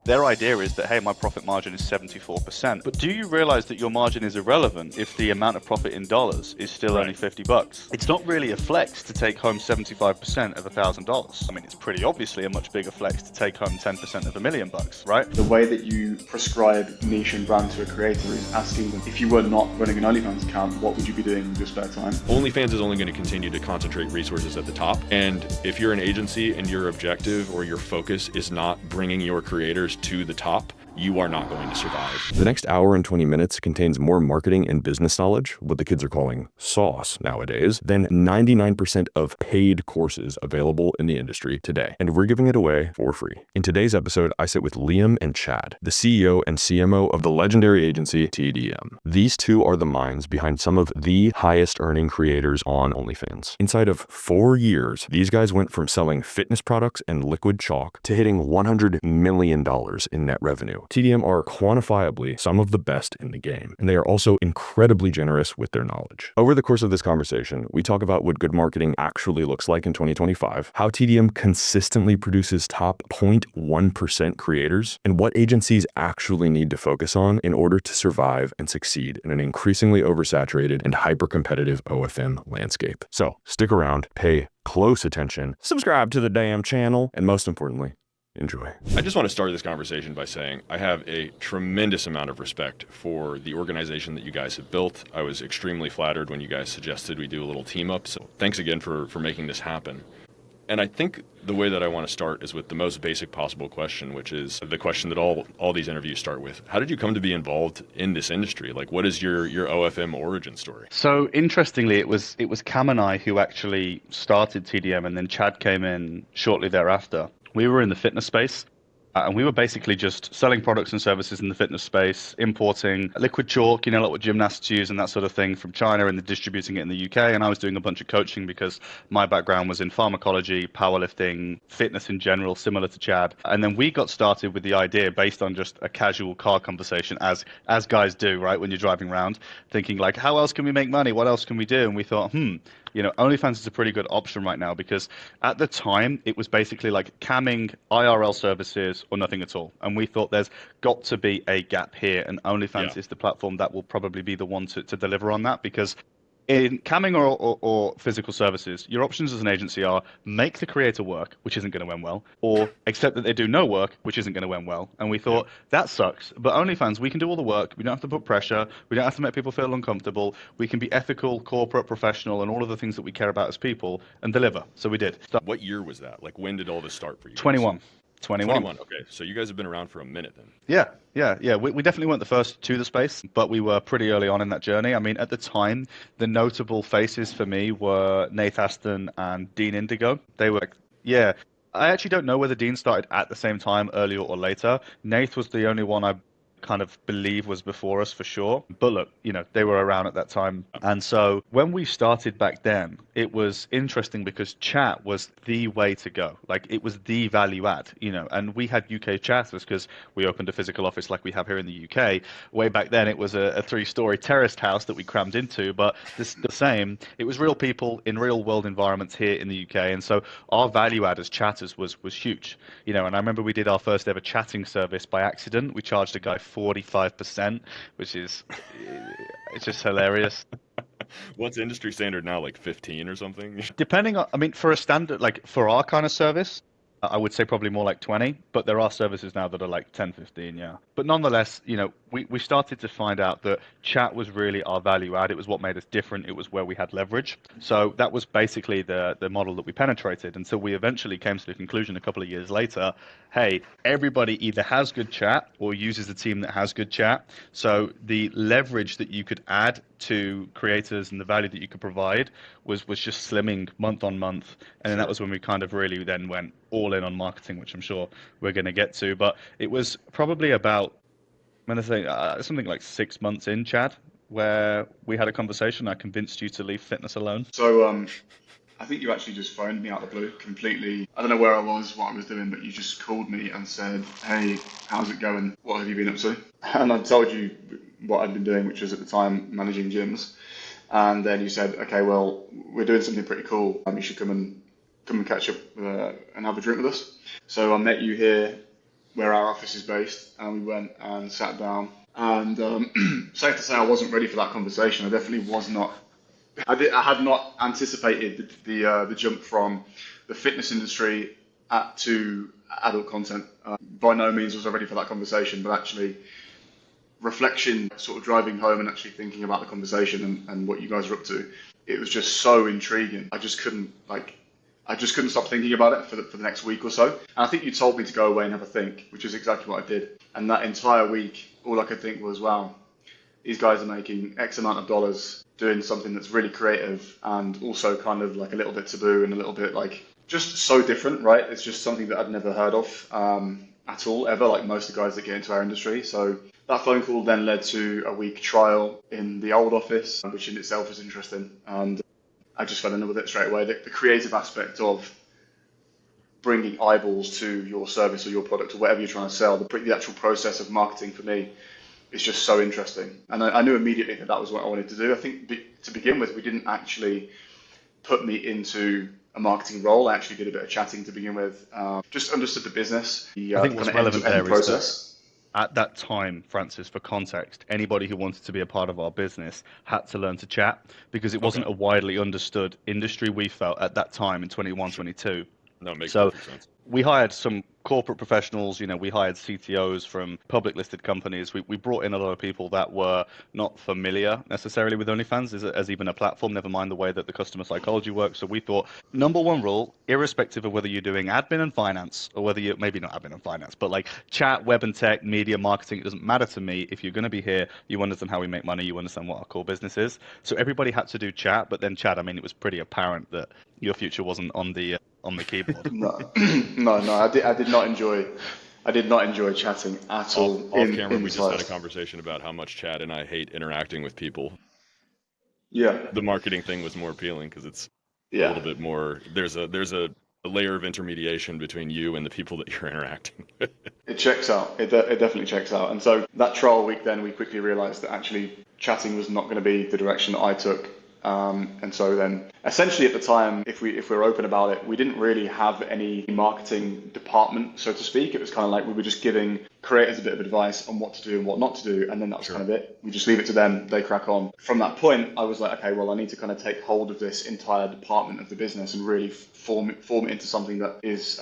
Their idea is that, hey, my profit margin is 74%. But do you realize that your margin is irrelevant if the amount of profit in dollars is still only $50? It's not really a flex to take home 75% of $1,000. I mean, it's pretty obviously a much bigger flex to take home 10% of $1 million, right? The way that you prescribe niche and brand to a creator is asking them, if you were not running an OnlyFans account, what would you be doing in your spare time? OnlyFans is only going to continue to concentrate resources at the top. And if you're an agency and your objective or your focus is not bringing your creators to the top, you are not going to survive. The next hour and 20 minutes contains more marketing and business knowledge, what the kids are calling sauce nowadays, than 99% of paid courses available in the industry today. And we're giving it away for free. In today's episode, I sit with Liam and Chad, the CEO and CMO of the legendary agency TDM. These two are the minds behind some of the highest earning creators on OnlyFans. Inside of 4 years, these guys went from selling fitness products and liquid chalk to hitting $100 million in net revenue. TDM are quantifiably some of the best in the game, and they are also incredibly generous with their knowledge. Over the course of this conversation, we talk about what good marketing actually looks like in 2025, how TDM consistently produces top 0.1% creators, and what agencies actually need to focus on in order to survive and succeed in an increasingly oversaturated and hyper-competitive OFM landscape. So stick around, pay close attention, subscribe to the damn channel, and most importantly, enjoy. I just want to start this conversation by saying I have a tremendous amount of respect for the organization that you guys have built. I was extremely flattered when you guys suggested we do a little team up. So thanks again for making this happen. And I think the way that I want to start is with the most basic possible question, which is the question that all these interviews start with. How did you come to be involved in this industry? Like, what is your OFM origin story? So interestingly, it was Cam and I who actually started TDM, and then Chad came in shortly thereafter. We were in the fitness space, and we were basically just selling products and services in the fitness space, importing liquid chalk, like what gymnasts use and that sort of thing from China, and then distributing it in the UK. And I was doing a bunch of coaching because my background was in pharmacology, powerlifting, fitness in general, similar to Chad. And then we got started with the idea based on just a casual car conversation, as guys do, right? When you're driving around, thinking like, how else can we make money? What else can we do? And we thought, OnlyFans is a pretty good option right now, because at the time it was basically like camming, IRL services, or nothing at all. And we thought there's got to be a gap here, and OnlyFans is the platform that will probably be the one to deliver on that, because in camming or physical services, your options as an agency are make the creator work, which isn't going to end well, or accept that they do no work, which isn't going to end well. And we thought, that sucks. But OnlyFans, we can do all the work. We don't have to put pressure. We don't have to make people feel uncomfortable. We can be ethical, corporate, professional, and all of the things that we care about as people, and deliver. So we did. What year was that? Like, when did all this start for you? 21. 21. Okay, so you guys have been around for a minute then. Yeah. We definitely weren't the first to the space, but we were pretty early on in that journey. I mean, at the time, the notable faces for me were Nate Aston and Dean Indigo. They were, I actually don't know whether Dean started at the same time, earlier or later. Nate was the only one I kind of believe was before us for sure. But look, they were around at that time. And so when we started back then, it was interesting because chat was the way to go. Like, it was the value add, and we had UK chatters because we opened a physical office like we have here in the UK. Way back then, it was a 3-story terraced house that we crammed into, but this the same. It was real people in real world environments here in the UK. And so our value add as chatters was huge, and I remember we did our first ever chatting service by accident. We charged a guy 45%, which is, it's just hilarious. What's industry standard now, like 15 or something? Depending on, for a standard, like for our kind of service, I would say probably more like 20, but there are services now that are like 10, 15, yeah. But nonetheless, we started to find out that chat was really our value add. It was what made us different. It was where we had leverage. So that was basically the model that we penetrated until we eventually came to the conclusion a couple of years later, hey, everybody either has good chat or uses a team that has good chat. So the leverage that you could add to creators and the value that you could provide was just slimming month on month. And then that was when we kind of really then went all in on marketing, which I'm sure we're going to get to. But it was probably about, I'm going to say something like 6 months in, Chad, where we had a conversation. I convinced you to leave fitness alone. So I think you actually just phoned me out of the blue completely. I don't know where I was, what I was doing, but you just called me and said, hey, how's it going? What have you been up to? And I told you what I'd been doing, which was at the time managing gyms. And then you said, okay, well, we're doing something pretty cool. You should come and catch up and have a drink with us. So I met you here where our office is based, and we went and sat down. And safe to say, I wasn't ready for that conversation. I definitely was not. I had not anticipated the jump from the fitness industry to adult content. By no means was I ready for that conversation, but actually reflection, sort of driving home and actually thinking about the conversation and what you guys are up to, it was just so intriguing. I just couldn't stop thinking about it for the next week or so. And I think you told me to go away and have a think, which is exactly what I did. And that entire week, all I could think was, wow, these guys are making X amount of dollars doing something that's really creative and also kind of like a little bit taboo and a little bit like just so different, right? It's just something that I'd never heard of at all, ever, like most of the guys that get into our industry. So that phone call then led to a week trial in the old office, which in itself was interesting. And I just fell in love with it straight away. The creative aspect of bringing eyeballs to your service or your product or whatever you're trying to sell, the actual process of marketing for me is just so interesting. And I knew immediately that was what I wanted to do. I think to begin with, we didn't actually put me into a marketing role. I actually did a bit of chatting to begin with, just understood the business, I think what's relevant there process. is that at that time, Francis, for context, anybody who wanted to be a part of our business had to learn to chat because it wasn't a widely understood industry, we felt, at that time in 21, 22. No, it makes So perfect sense. we hired some corporate professionals, we hired CTOs from public listed companies. We brought in a lot of people that were not familiar necessarily with OnlyFans as even a platform, never mind the way that the customer psychology works. So we thought, number one rule, irrespective of whether you're doing admin and finance or whether maybe not admin and finance, but like chat, web and tech, media, marketing, it doesn't matter to me. If you're going to be here, you understand how we make money, you understand what our core business is. So everybody had to do chat, but then chat, it was pretty apparent that your future wasn't on the keyboard. No, I did not enjoy chatting at all. Off camera, we just had a conversation about how much Chad and I hate interacting with people. Yeah. The marketing thing was more appealing because it's a little bit more. There's a layer of intermediation between you and the people that you're interacting with. It checks out. It definitely checks out. And so that trial week, then we quickly realized that actually chatting was not going to be the direction that I took. And so then essentially at the time, if we're open about it, we didn't really have any marketing department, so to speak. It was kind of like we were just giving creators a bit of advice on what to do and what not to do. And then that was kind of it. We just leave it to them. They crack on. From that point, I was like, okay, well, I need to kind of take hold of this entire department of the business and really form it into something that is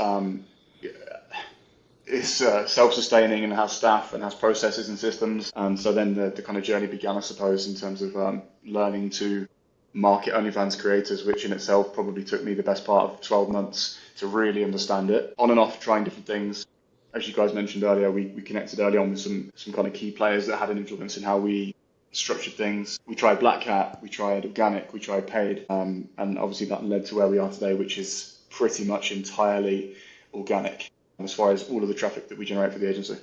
self-sustaining and has staff and has processes and systems. And so then the kind of journey began, I suppose, in terms of learning to market OnlyFans creators, which in itself probably took me the best part of 12 months to really understand it. On and off, trying different things. As you guys mentioned earlier, we connected early on with some kind of key players that had an influence in how we structured things. We tried Black Hat, we tried organic, we tried paid, and obviously that led to where we are today, which is pretty much entirely organic as far as all of the traffic that we generate for the agency.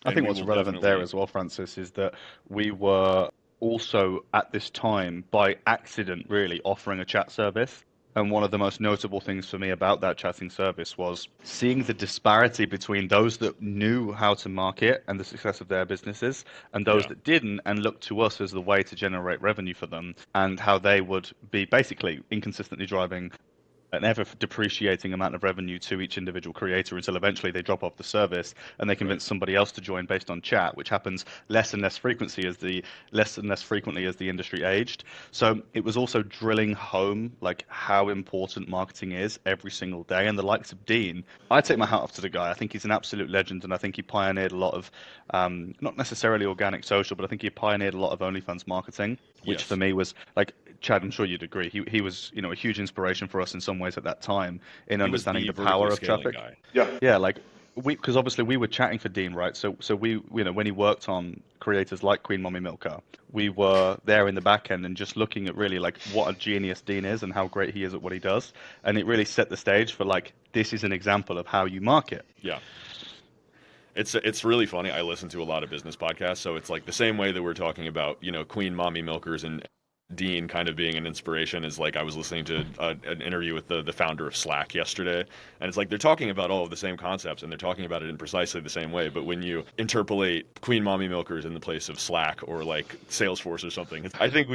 I think what's relevant there as well, Francis, is that we were also at this time by accident really offering a chat service. And one of the most notable things for me about that chatting service was seeing the disparity between those that knew how to market and the success of their businesses and those that didn't and looked to us as the way to generate revenue for them, and how they would be basically inconsistently driving an ever depreciating amount of revenue to each individual creator until eventually they drop off the service and they convince somebody else to join based on chat, which happens less and less frequently as the industry aged. So it was also drilling home like how important marketing is every single day. And the likes of Dean, I take my hat off to the guy. I think he's an absolute legend, and I think he pioneered a lot of not necessarily organic social, but I think he pioneered a lot of OnlyFans marketing, which for me was like, Chad, I'm sure you'd agree. He was, a huge inspiration for us in some ways at that time in understanding the power of traffic. Yeah, like because obviously we were chatting for Dean, right? So we, when he worked on creators like Queen Mommy Milker, we were there in the back end and just looking at really like what a genius Dean is and how great he is at what he does, and it really set the stage for like this is an example of how you market. Yeah. It's really funny. I listen to a lot of business podcasts, so it's like the same way that we're talking about, Queen Mommy Milkers and Dean kind of being an inspiration is like I was listening to an interview with the founder of Slack yesterday, and it's like they're talking about all of the same concepts and they're talking about it in precisely the same way, but when you interpolate Queen Mommy Milkers in the place of Slack or like Salesforce or something, I think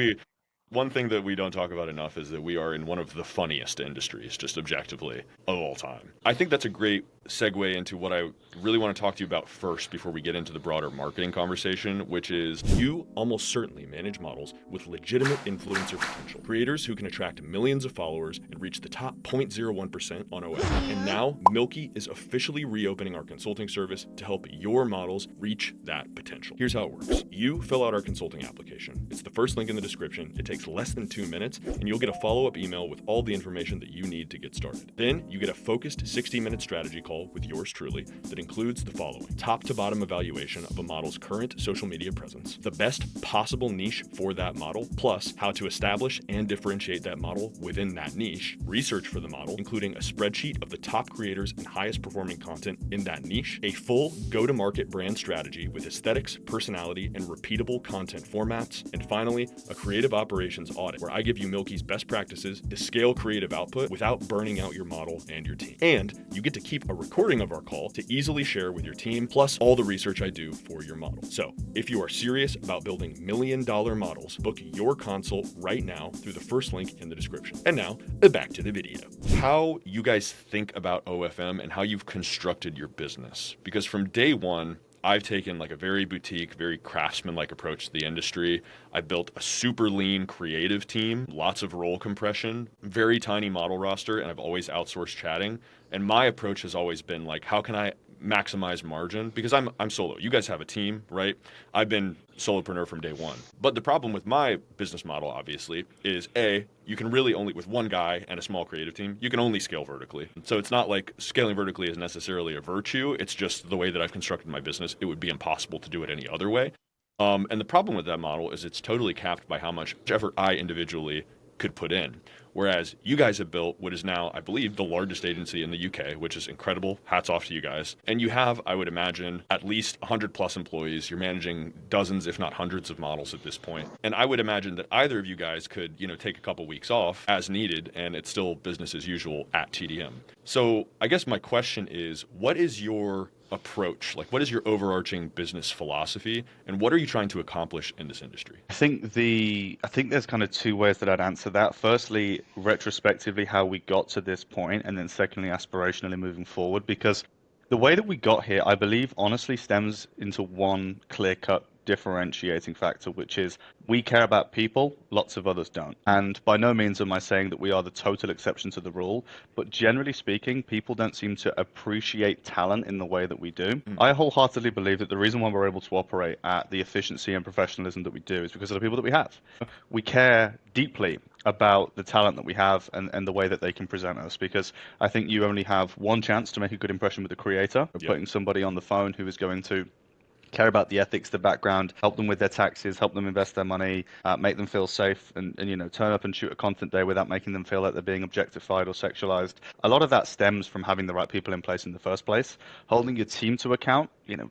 one thing that we don't talk about enough is that we are in one of the funniest industries, just objectively, of all time. I think that's a great segue into what I really want to talk to you about first before we get into the broader marketing conversation, which is you almost certainly manage models with legitimate influencer potential. Creators who can attract millions of followers and reach the top 0.01% on OS. And now, Milky is officially reopening our consulting service to help your models reach that potential. Here's how it works. You fill out our consulting application. It's the first link in the description. It takes less than 2 minutes, and you'll get a follow-up email with all the information that you need to get started. Then you get a focused 60-minute strategy call with yours truly that includes the following: top to bottom evaluation of a model's current social media presence, the best possible niche for that model, plus how to establish and differentiate that model within that niche, research for the model, including a spreadsheet of the top creators and highest performing content in that niche, a full go-to-market brand strategy with aesthetics, personality, and repeatable content formats, and finally, a creative operations audit where I give you Milky's best practices to scale creative output without burning out your model and your team. And you get to keep a recording of our call to easily share with your team, plus all the research I do for your model. So if you are serious about building $1 million models, book your consult right now through the first link in the description. And now, back to the video. How you guys think about OFM and how you've constructed your business. Because from day one, I've taken like a very boutique, very craftsman-like approach to the industry. I built a super lean creative team, lots of role compression, very tiny model roster, and I've always outsourced chatting. And my approach has always been like, how can I maximize margin? Because I'm solo. You guys have a team, right? I've been solopreneur from day one. But the problem with my business model, obviously, is you can really only, with one guy and a small creative team, you can only scale vertically. So it's not like scaling vertically is necessarily a virtue. It's just the way that I've constructed my business. It would be impossible to do it any other way. And the problem with that model is it's totally capped by how much effort I individually could put in. Whereas you guys have built what is now, I believe, the largest agency in the UK, which is incredible. Hats off to you guys. And you have, I would imagine, at least 100 plus employees. You're managing dozens, if not hundreds of models at this point. And I would imagine that either of you guys could, take a couple weeks off as needed, and it's still business as usual at TDM. So I guess my question is, what is your approach? Like, what is your overarching business philosophy, and what are you trying to accomplish in this industry? I think there's kind of two ways that I'd answer that. Firstly, retrospectively, how we got to this point, and then secondly, aspirationally moving forward. Because the way that we got here, I believe, honestly stems into one clear-cut differentiating factor, which is we care about people, lots of others don't. And by no means am I saying that we are the total exception to the rule, but generally speaking, people don't seem to appreciate talent in the way that we do. I wholeheartedly believe that the reason why we're able to operate at the efficiency and professionalism that we do is because of the people that we have. We care deeply about the talent that we have and the way that they can present us, because I think you only have one chance to make a good impression with the creator. Yep. Putting somebody on the phone who is going to care about the ethics, the background, help them with their taxes, help them invest their money, make them feel safe, and turn up and shoot a content day without making them feel like they're being objectified or sexualized. A lot of that stems from having the right people in place in the first place. Holding your team to account,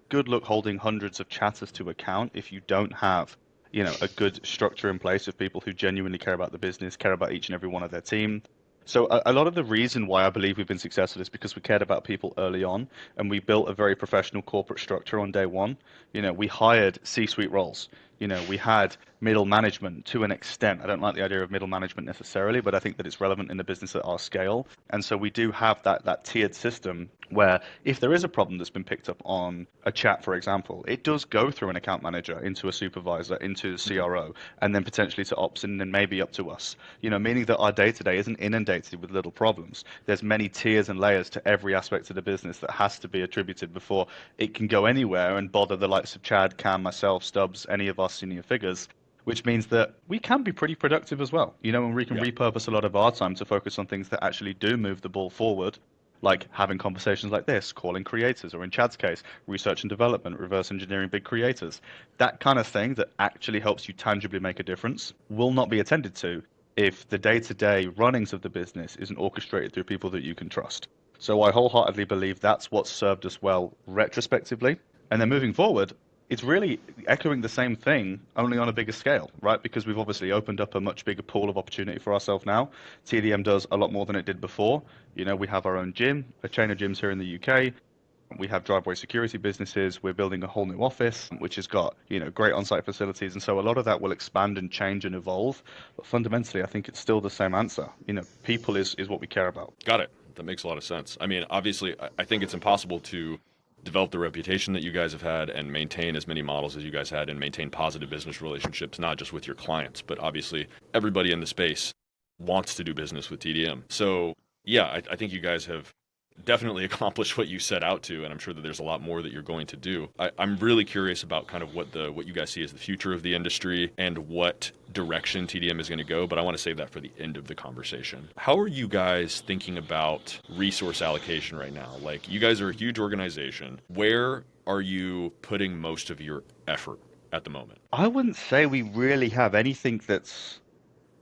good luck holding hundreds of chatters to account if you don't have a good structure in place of people who genuinely care about the business, care about each and every one of their team. So a lot of the reason why I believe we've been successful is because we cared about people early on, and we built a very professional corporate structure on day one. We hired C-suite roles. We had middle management to an extent. I don't like the idea of middle management necessarily, but I think that it's relevant in the business at our scale. And so we do have that tiered system where if there is a problem that's been picked up on a chat, for example, it does go through an account manager, into a supervisor, into the CRO, and then potentially to ops, and then maybe up to us. Meaning that our day-to-day isn't inundated with little problems. There's many tiers and layers to every aspect of the business that has to be attributed before it can go anywhere and bother the likes of Chad, Cam, myself, Stubbs, any of our senior figures. Which means that we can be pretty productive as well, and we can repurpose a lot of our time to focus on things that actually do move the ball forward, like having conversations like this, calling creators, or in Chad's case, research and development, reverse engineering big creators. That kind of thing that actually helps you tangibly make a difference will not be attended to if the day-to-day runnings of the business isn't orchestrated through people that you can trust. So I wholeheartedly believe that's what served us well retrospectively. And then moving forward, it's really echoing the same thing, only on a bigger scale, right? Because we've obviously opened up a much bigger pool of opportunity for ourselves now. TDM does a lot more than it did before. We have our own gym, a chain of gyms here in the UK. We have driveway security businesses. We're building a whole new office, which has got, great on-site facilities. And so a lot of that will expand and change and evolve. But fundamentally, I think it's still the same answer. People is what we care about. Got it. That makes a lot of sense. I mean, obviously, I think it's impossible to develop the reputation that you guys have had and maintain as many models as you guys had and maintain positive business relationships, not just with your clients, but obviously everybody in the space wants to do business with TDM. So yeah, I think you guys have definitely accomplished what you set out to, and I'm sure that there's a lot more that you're going to do. I'm really curious about kind of what you guys see as the future of the industry and what direction TDM is going to go, but I want to save that for the end of the conversation. How are you guys thinking about resource allocation right now? Like, you guys are a huge organization. Where are you putting most of your effort at the moment? I wouldn't say we really have anything that's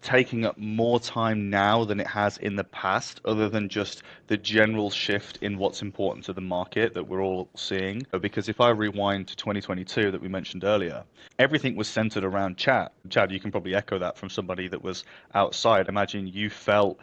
taking up more time now than it has in the past, other than just the general shift in what's important to the market that we're all seeing. Because if I rewind to 2022 that we mentioned earlier, everything was centered around chat. Chad, you can probably echo that from somebody that was outside. Imagine you felt,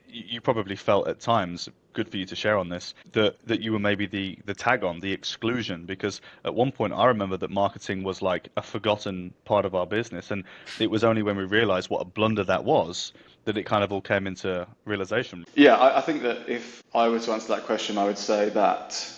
you probably felt at times, good for you to share on this, that you were maybe the tag on, the exclusion, because at one point I remember that marketing was like a forgotten part of our business, and it was only when we realized what a blunder that was that it kind of all came into realization. Yeah, I think that if I were to answer that question, I would say that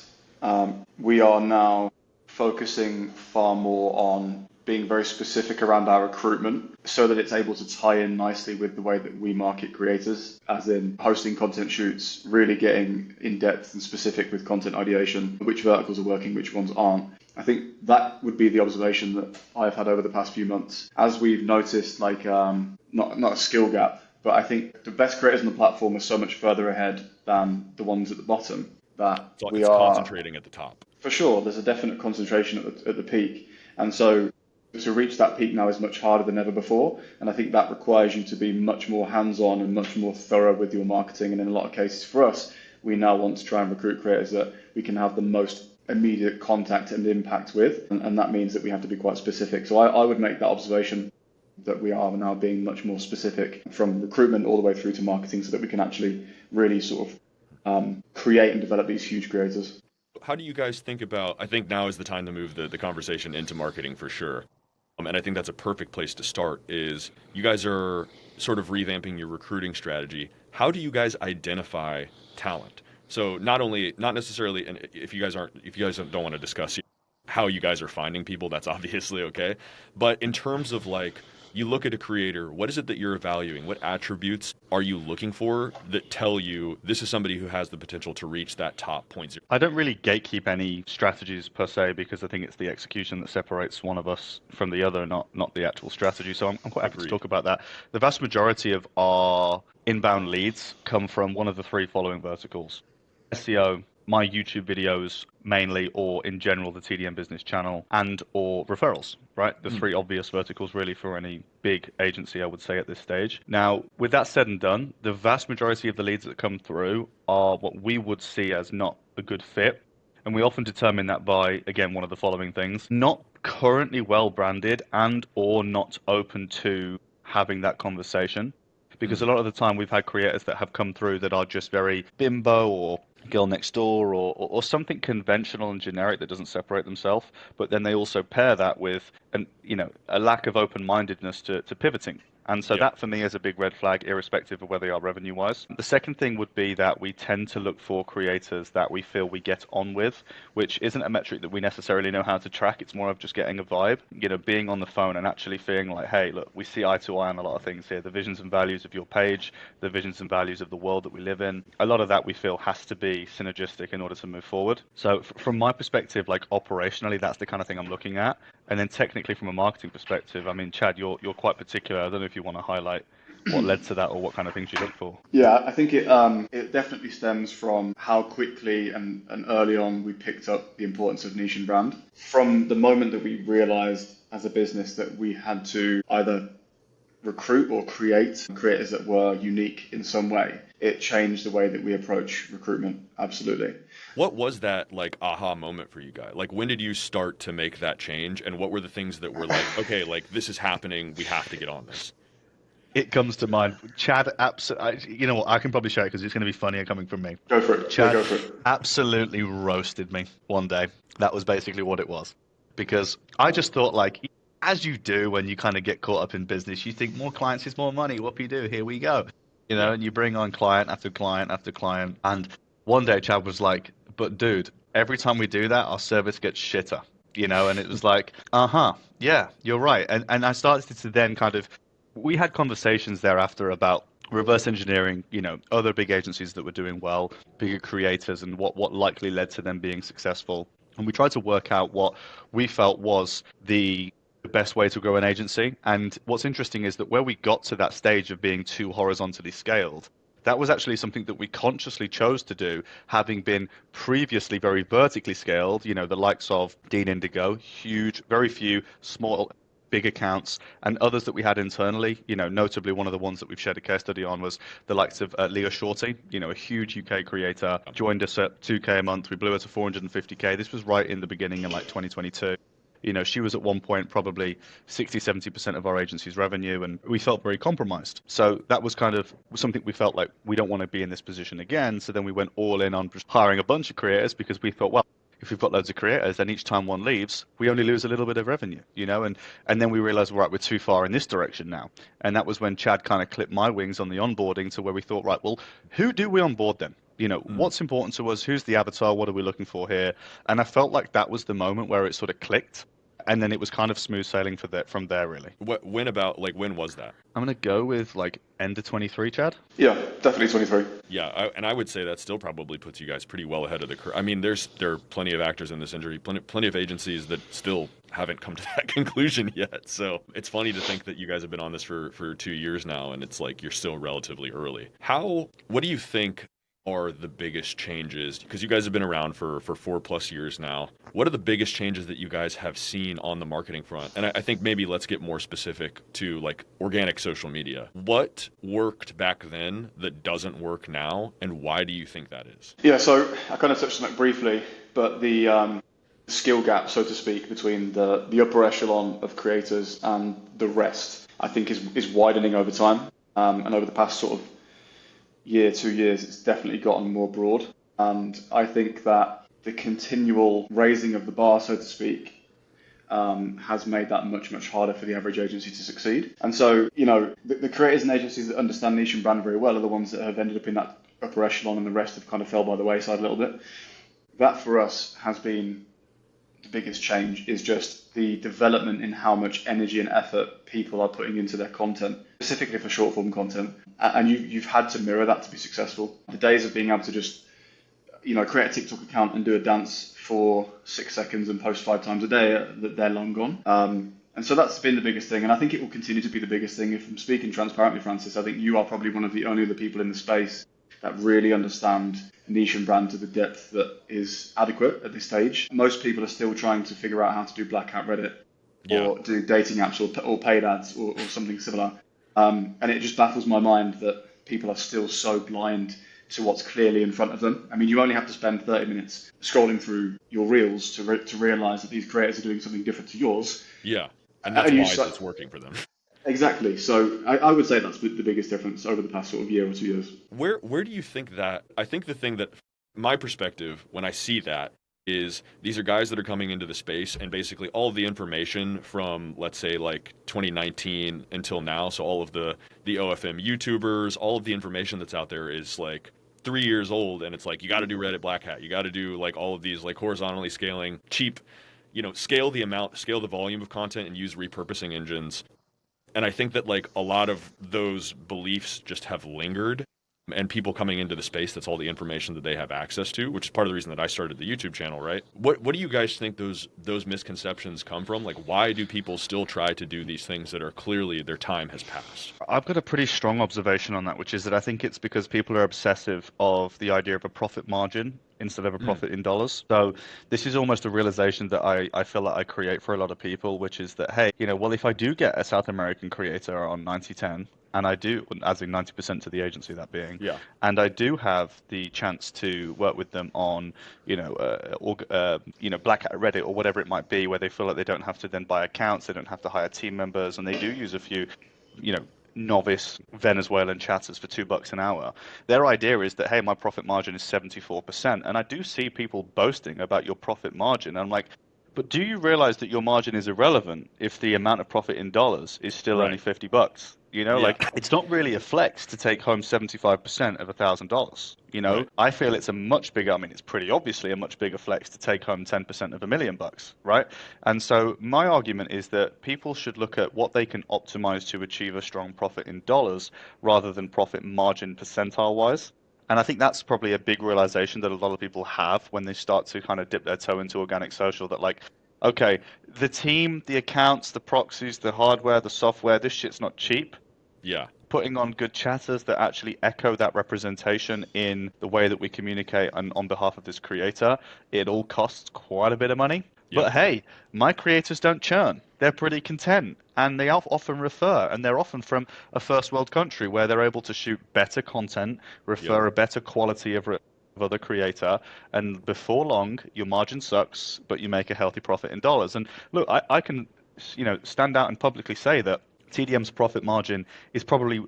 we are now focusing far more on being very specific around our recruitment so that it's able to tie in nicely with the way that we market creators, as in hosting content shoots, really getting in depth and specific with content ideation, which verticals are working, which ones aren't. I think that would be the observation that I've had over the past few months. As we've noticed, like, not a skill gap, but I think the best creators on the platform are so much further ahead than the ones at the bottom that So we it's are concentrating at the top. For sure, there's a definite concentration at the peak. And so to reach that peak now is much harder than ever before. And I think that requires you to be much more hands-on and much more thorough with your marketing. And in a lot of cases for us, we now want to try and recruit creators that we can have the most immediate contact and impact with. And that means that we have to be quite specific. So I would make that observation that we are now being much more specific from recruitment all the way through to marketing so that we can actually really sort of create and develop these huge creators. How do you guys think about, I think now is the time to move the conversation into marketing for sure. And I think that's a perfect place to start, is you guys are sort of revamping your recruiting strategy. How do you guys identify talent? So not necessarily, and if you guys don't want to discuss how you guys are finding people, that's obviously okay. But in terms of, like, you look at a creator, what is it that you're evaluating? What attributes are you looking for that tell you this is somebody who has the potential to reach that top 0.0? I don't really gatekeep any strategies per se, because I think it's the execution that separates one of us from the other, not the actual strategy. So I'm quite happy to talk about that. The vast majority of our inbound leads come from one of the three following verticals: SEO, my YouTube videos mainly, or in general the TDM business channel, and or referrals, right? The three obvious verticals really for any big agency, I would say, at this stage. Now, with that said and done, the vast majority of the leads that come through are what we would see as not a good fit. And we often determine that by, again, one of the following things: not currently well branded and or not open to having that conversation. Because a lot of the time we've had creators that have come through that are just very bimbo or girl next door or something conventional and generic that doesn't separate themselves, but then they also pair that with a lack of open-mindedness to pivoting. And so that for me is a big red flag, irrespective of where they are revenue-wise. The second thing would be that we tend to look for creators that we feel we get on with, which isn't a metric that we necessarily know how to track. It's more of just getting a vibe, being on the phone and actually feeling like, hey, look, we see eye to eye on a lot of things here. The visions and values of your page, the visions and values of the world that we live in. A lot of that we feel has to be synergistic in order to move forward. So from my perspective, like operationally, that's the kind of thing I'm looking at. And then technically from a marketing perspective, I mean, Chad, you're quite particular. I don't know if you want to highlight what led to that or what kind of things you look for. Yeah, I think it definitely stems from how quickly and early on we picked up the importance of niche and brand. From the moment that we realized as a business that we had to either recruit or create creators that were unique in some way, it changed the way that we approach recruitment. Absolutely. What was that, like, aha moment for you guys? Like, when did you start to make that change, and what were the things that were like, okay, like, this is happening, we have to get on this? It comes to mind. Chad, you know what? I can probably share it because it's going to be funnier coming from me. Go for it. Chad go for it. absolutely roasted me one day. That was basically what it was. Because I just thought, like, as you do when you kind of get caught up in business, you think more clients is more money. What do you do? Here we go. Yeah. and you bring on client after client after client. And one day Chad was like, but dude, every time we do that, our service gets shitter, and it was like, uh-huh, yeah, you're right. And I started to then kind of, we had conversations thereafter about reverse engineering, other big agencies that were doing well, bigger creators, and what likely led to them being successful. And we tried to work out what we felt was the best way to grow an agency. And what's interesting is that where we got to that stage of being too horizontally scaled, that was actually something that we consciously chose to do, having been previously very vertically scaled, the likes of Dean Indigo, huge, very few small, big accounts, and others that we had internally. Notably one of the ones that we've shared a case study on was the likes of Leah Shorty, a huge UK creator, joined us at 2K a month. We blew her to 450K. This was right in the beginning in like 2022. She was at one point probably 60-70% of our agency's revenue, and we felt very compromised. So that was kind of something we felt like we don't want to be in this position again. So then we went all in on hiring a bunch of creators because we thought, well, if we've got loads of creators, then each time one leaves, we only lose a little bit of revenue, and then we realized, right, we're too far in this direction now. And that was when Chad kind of clipped my wings on the onboarding to where we thought, right, well, who do we onboard then? What's important to us? Who's the avatar? What are we looking for here? And I felt like that was the moment where it sort of clicked. And then it was kind of smooth sailing from there, really. When was that? I'm going to go with like end of 23, Chad. Yeah, definitely 23. Yeah, and I would say that still probably puts you guys pretty well ahead of the curve. I mean, there are plenty of actors in this industry, plenty of agencies that still haven't come to that conclusion yet. So it's funny to think that you guys have been on this for 2 years now, and it's like you're still relatively early. What do you think are the biggest changes? Because you guys have been around for 4+ years now. What are the biggest changes that you guys have seen on the marketing front? And I think maybe let's get more specific to like organic social media. What worked back then that doesn't work now, and why do you think that is? Yeah, so I kind of touched on it briefly, but the skill gap, so to speak, between the upper echelon of creators and the rest, I think is widening over time. And over the past sort of year, 2 years, it's definitely gotten more broad. And I think that the continual raising of the bar, so to speak, has made that much, much harder for the average agency to succeed. And so, the creators and agencies that understand niche and brand very well are the ones that have ended up in that upper echelon, and the rest have kind of fell by the wayside a little bit. That for us has been the biggest change, is just the development in how much energy and effort people are putting into their content, specifically for short form content. And you've had to mirror that to be successful. The days of being able to just, create a TikTok account and do a dance for 6 seconds and post 5 times a day, they're long gone. And so that's been the biggest thing. And I think it will continue to be the biggest thing. If I'm speaking transparently, Francis, I think you are probably one of the only other people in the space that really understand niche and brand to the depth that is adequate at this stage. Most people are still trying to figure out how to do Black Hat Reddit or do dating apps or paid ads or something similar. And it just baffles my mind that people are still so blind to what's clearly in front of them. I mean, you only have to spend 30 minutes scrolling through your reels to realize that these creators are doing something different to yours. Yeah, and that's why it's working for them. Exactly. So I would say that's the biggest difference over the past sort of year or 2 years. Where do you think that? I think the thing that, my perspective, when I see that, is these are guys that are coming into the space, and basically all of the information from, let's say, like 2019 until now, so all of the OFM YouTubers, all of the information that's out there is like 3 years old, and it's like, you got to do Reddit Black Hat, you got to do like all of these like horizontally scaling, cheap, scale the volume of content and use repurposing engines. And I think that like a lot of those beliefs just have lingered, and people coming into the space, that's all the information that they have access to, which is part of the reason that I started the YouTube channel, right? What do you guys think those misconceptions come from? Like, why do people still try to do these things that are clearly their time has passed? I've got a pretty strong observation on that, which is that I think it's because people are obsessive of the idea of a profit margin instead of a profit in dollars. So this is almost a realization that I feel like I create for a lot of people, which is that, hey, well, if I do get a South American creator on 90/10, and I do, as in 90% to the agency, that being, yeah, and I do have the chance to work with them on, Black Hat Reddit or whatever it might be, where they feel like they don't have to then buy accounts, they don't have to hire team members, and they do use a few, novice Venezuelan chatters for $2 an hour. Their idea is that, hey, my profit margin is 74%, and I do see people boasting about your profit margin. I'm like, But do you realize that your margin is irrelevant if the amount of profit in dollars is still only Right. $50? You know, Yeah. like it's not really a flex to take home 75% of $1,000. You know, Right. I feel it's a much bigger, I mean, it's pretty obviously a much bigger flex to take home 10% of $1,000,000, right? And so my argument is that people should look at what they can optimize to achieve a strong profit in dollars rather than profit margin percentile wise. And I think that's probably a big realization that a lot of people have when they start to kind of dip their toe into organic social that like, okay, the team, the accounts, the proxies, the hardware, the software, this shit's not cheap. Yeah. Putting on good chatters that actually echo that representation in the way that we communicate on behalf of this creator, it all costs quite a bit of money. Yep. But hey, my creators don't churn. They're pretty content. And they often refer, and they're often from a first world country where they're able to shoot better content, refer a better quality of other creator, and before long, your margin sucks, but you make a healthy profit in dollars. And look, I can, stand out and publicly say that TDM's profit margin is probably,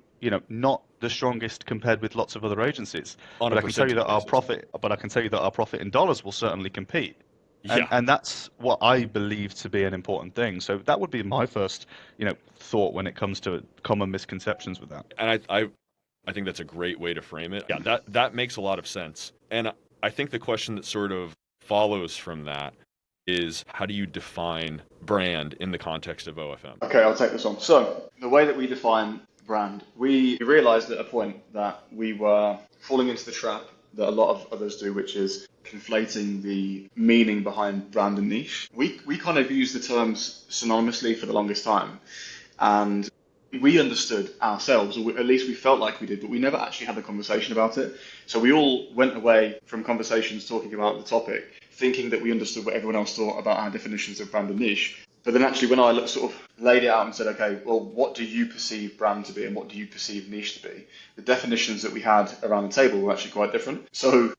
not the strongest compared with lots of other agencies. On a But I can tell you that percentage basis. I can tell you that our profit in dollars will certainly compete. Yeah. And that's what I believe to be an important thing. So that would be my first, thought when it comes to common misconceptions with that. And I think that's a great way to frame it. Yeah, that makes a lot of sense. And I think the question that sort of follows from that is, how do you define brand in the context of OFM? Okay, I'll take this on. So the way that we define brand, we realized at a point that we were falling into the trap that a lot of others do, which is conflating the meaning behind brand and niche. We kind of used the terms synonymously for the longest time, and we understood ourselves, or at least we felt like we did, but we never actually had a conversation about it. So we all went away from conversations talking about the topic, thinking that we understood what everyone else thought about our definitions of brand and niche. But then actually when I sort of laid it out and said, okay, well, what do you perceive brand to be and what do you perceive niche to be? The definitions that we had around the table were actually quite different. So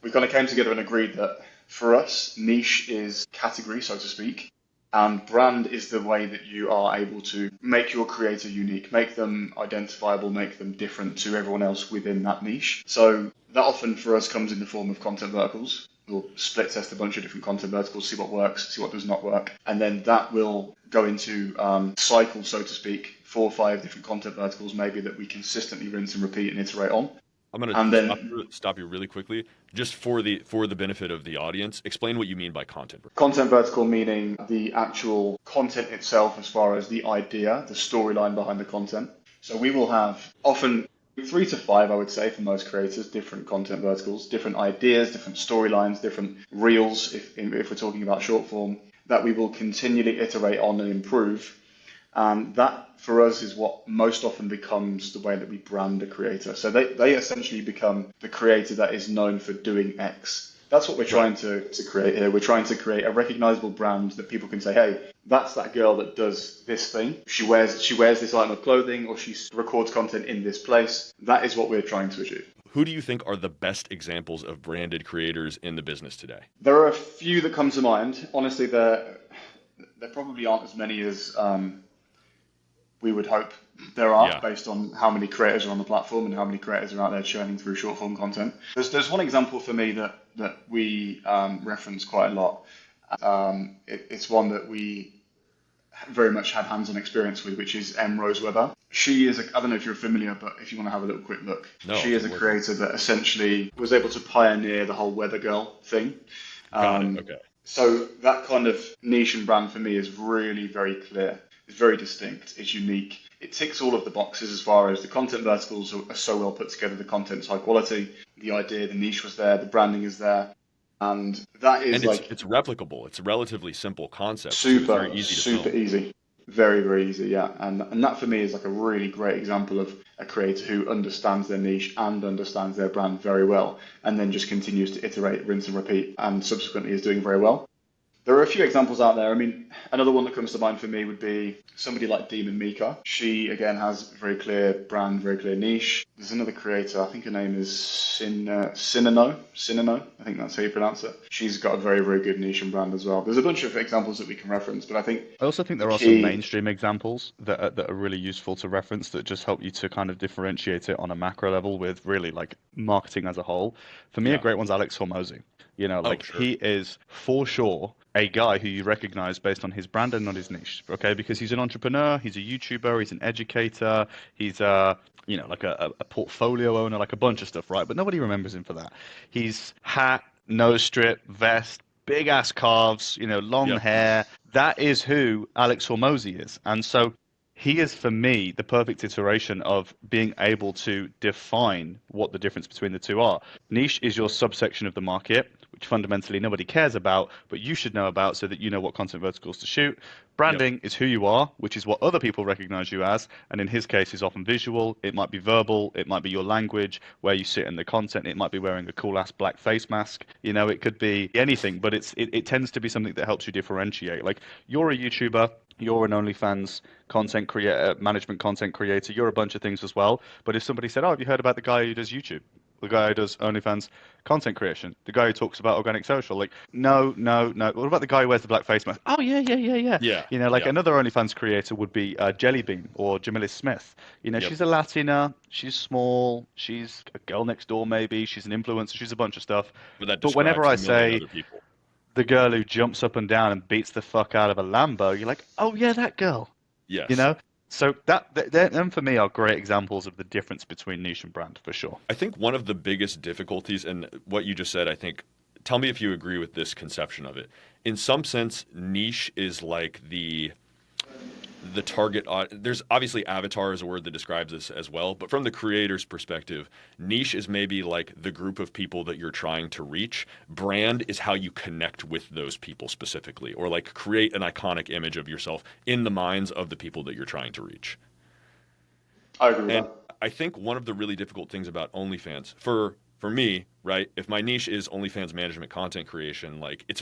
we kind of came together and agreed that for us, niche is category, so to speak, and brand is the way that you are able to make your creator unique, make them identifiable, make them different to everyone else within that niche. So that often for us comes in the form of content verticals. We'll split test a bunch of different content verticals, see what works, see what does not work. And then that will go into cycles, so to speak, 4 or 5 different content verticals maybe that we consistently rinse and repeat and iterate on. I'm going to stop you really quickly, just for the benefit of the audience. Explain what you mean by content. Content vertical meaning the actual content itself as far as the idea, the storyline behind the content. So we will have often 3 to 5, I would say, for most creators, different content verticals, different ideas, different storylines, different reels, if we're talking about short form, that we will continually iterate on and improve. That, for us, is what most often becomes the way that we brand a creator. So they essentially become the creator that is known for doing X. That's what we're trying to create here. We're trying to create a recognizable brand that people can say, hey, that's that girl that does this thing. She wears this item of clothing, or she records content in this place. That is what we're trying to achieve. Who do you think are the best examples of branded creators in the business today? There are a few that come to mind. Honestly, there probably aren't as many as we would hope there are, based on how many creators are on the platform and how many creators are out there churning through short form content. There's one example for me that we reference quite a lot. It's one that we very much had hands-on experience with, which is M. Rose Weber. She is, I don't know if you're familiar, but if you want to have a little quick look, she is a creator that essentially was able to pioneer the whole weather girl thing. Okay. So that kind of niche and brand for me is really very clear. It's very distinct. It's unique. It ticks all of the boxes as far as the content verticals are so well put together. The content's high quality. The idea, the niche was there. The branding is there. And that is it's replicable. It's a relatively simple concept. Super easy. Very, very easy, yeah. And that for me is like a really great example of a creator who understands their niche and understands their brand very well, and then just continues to iterate, rinse and repeat, and subsequently is doing very well. There are a few examples out there. I mean, another one that comes to mind for me would be somebody like Demon Mika. She, again, has a very clear brand, very clear niche. There's another creator, I think her name is Sinano, I think that's how you pronounce it. She's got a very, very good niche and brand as well. There's a bunch of examples that we can reference, but I also think there are some mainstream examples that are really useful to reference that just help you to kind of differentiate it on a macro level with really like marketing as a whole. For me, a great one's Alex Hormozi. You know, Oh, like sure. he is for sure a guy who you recognize based on his brand and not his niche. Okay, because he's an entrepreneur, he's a YouTuber, he's an educator, he's a like a portfolio owner, like a bunch of stuff, right? But nobody remembers him for that. He's hat, nose strip, vest, big ass calves, long Yep. hair. That is who Alex Hormozy is. And so he is, for me, the perfect iteration of being able to define what the difference between the two are. Niche is your subsection of the market, which fundamentally nobody cares about, but you should know about so that you know what content verticals to shoot. Yep. Branding is who you are, which is what other people recognize you as, and in his case is often visual. It might be verbal, it might be your language, where you sit in the content, it might be wearing a cool ass black face mask. It could be anything, but it tends to be something that helps you differentiate. Like, you're a YouTuber, you're an OnlyFans content creator, management content creator, you're a bunch of things as well. But if somebody said, "Oh, have you heard about the guy who does YouTube? The guy who does OnlyFans content creation? The guy who talks about organic social?" Like, no, no, no. What about the guy who wears the black face mask? Oh, yeah, yeah, yeah, yeah. Yeah. Like Yeah. another OnlyFans creator would be Jellybean or Jamilis Smith. Yep. She's a Latina, she's small, she's a girl next door maybe, she's an influencer, she's a bunch of stuff. But that But whenever describes I a million say other people. the girl who jumps up and down and beats the fuck out of a Lambo, you're like, oh yeah, that girl. You Yes. know? So them for me are great examples of the difference between niche and brand, for sure. I think one of the biggest difficulties, and what you just said, I think, tell me if you agree with this conception of it. In some sense, niche is like the target. There's obviously avatar is a word that describes this as well, but from the creator's perspective, niche is maybe like the group of people that you're trying to reach. Brand is how you connect with those people specifically, or like create an iconic image of yourself in the minds of the people that you're trying to reach. I agree with And that. I think one of the really difficult things about OnlyFans for me, right? If my niche is OnlyFans management content creation, like it's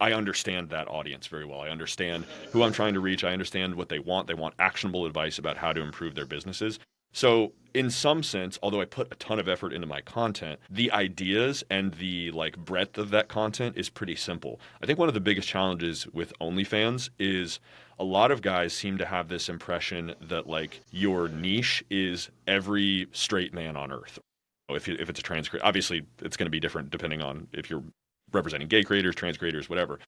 I understand that audience very well. I understand who I'm trying to reach. I understand what they want. They want actionable advice about how to improve their businesses. So in some sense, although I put a ton of effort into my content, the ideas and the like breadth of that content is pretty simple. I think one of the biggest challenges with OnlyFans is a lot of guys seem to have this impression that like your niche is every straight man on earth. If it's a trans creator, obviously it's going to be different depending on if you're representing gay creators, trans creators, whatever.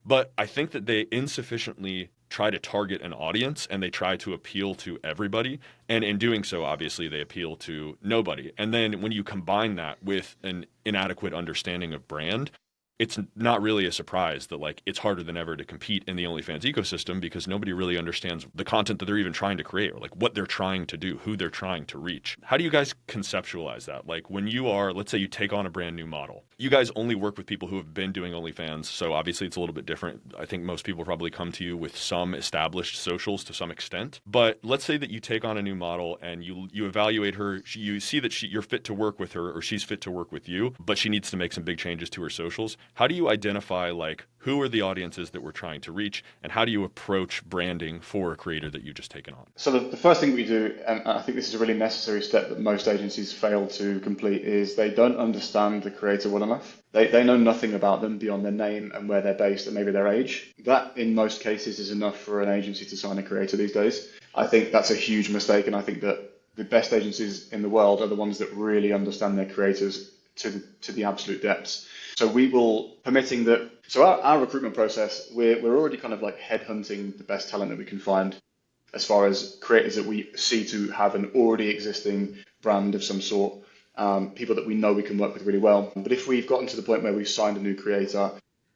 But I think that they insufficiently try to target an audience and they try to appeal to everybody. And in doing so, obviously, they appeal to nobody. And then when you combine that with an inadequate understanding of brand, it's not really a surprise that like it's harder than ever to compete in the OnlyFans ecosystem because nobody really understands the content that they're even trying to create or like what they're trying to do, who they're trying to reach. How do you guys conceptualize that? Like when you are, let's say you take on a brand new model, you guys only work with people who have been doing OnlyFans, so obviously it's a little bit different. I think most people probably come to you with some established socials to some extent. But let's say that you take on a new model and you evaluate her, you see that you're fit to work with her or she's fit to work with you, but she needs to make some big changes to her socials. How do you identify like who are the audiences that we're trying to reach and how do you approach branding for a creator that you've just taken on? So the first thing we do, and I think this is a really necessary step that most agencies fail to complete, is they don't understand the creator well enough. They know nothing about them beyond their name and where they're based and maybe their age. That, in most cases, is enough for an agency to sign a creator these days. I think that's a huge mistake, and I think that the best agencies in the world are the ones that really understand their creators to the absolute depths. So we will permitting that. So our recruitment process, we're already kind of like headhunting the best talent that we can find, as far as creators that we see to have an already existing brand of some sort, people that we know we can work with really well. But if we've gotten to the point where we've signed a new creator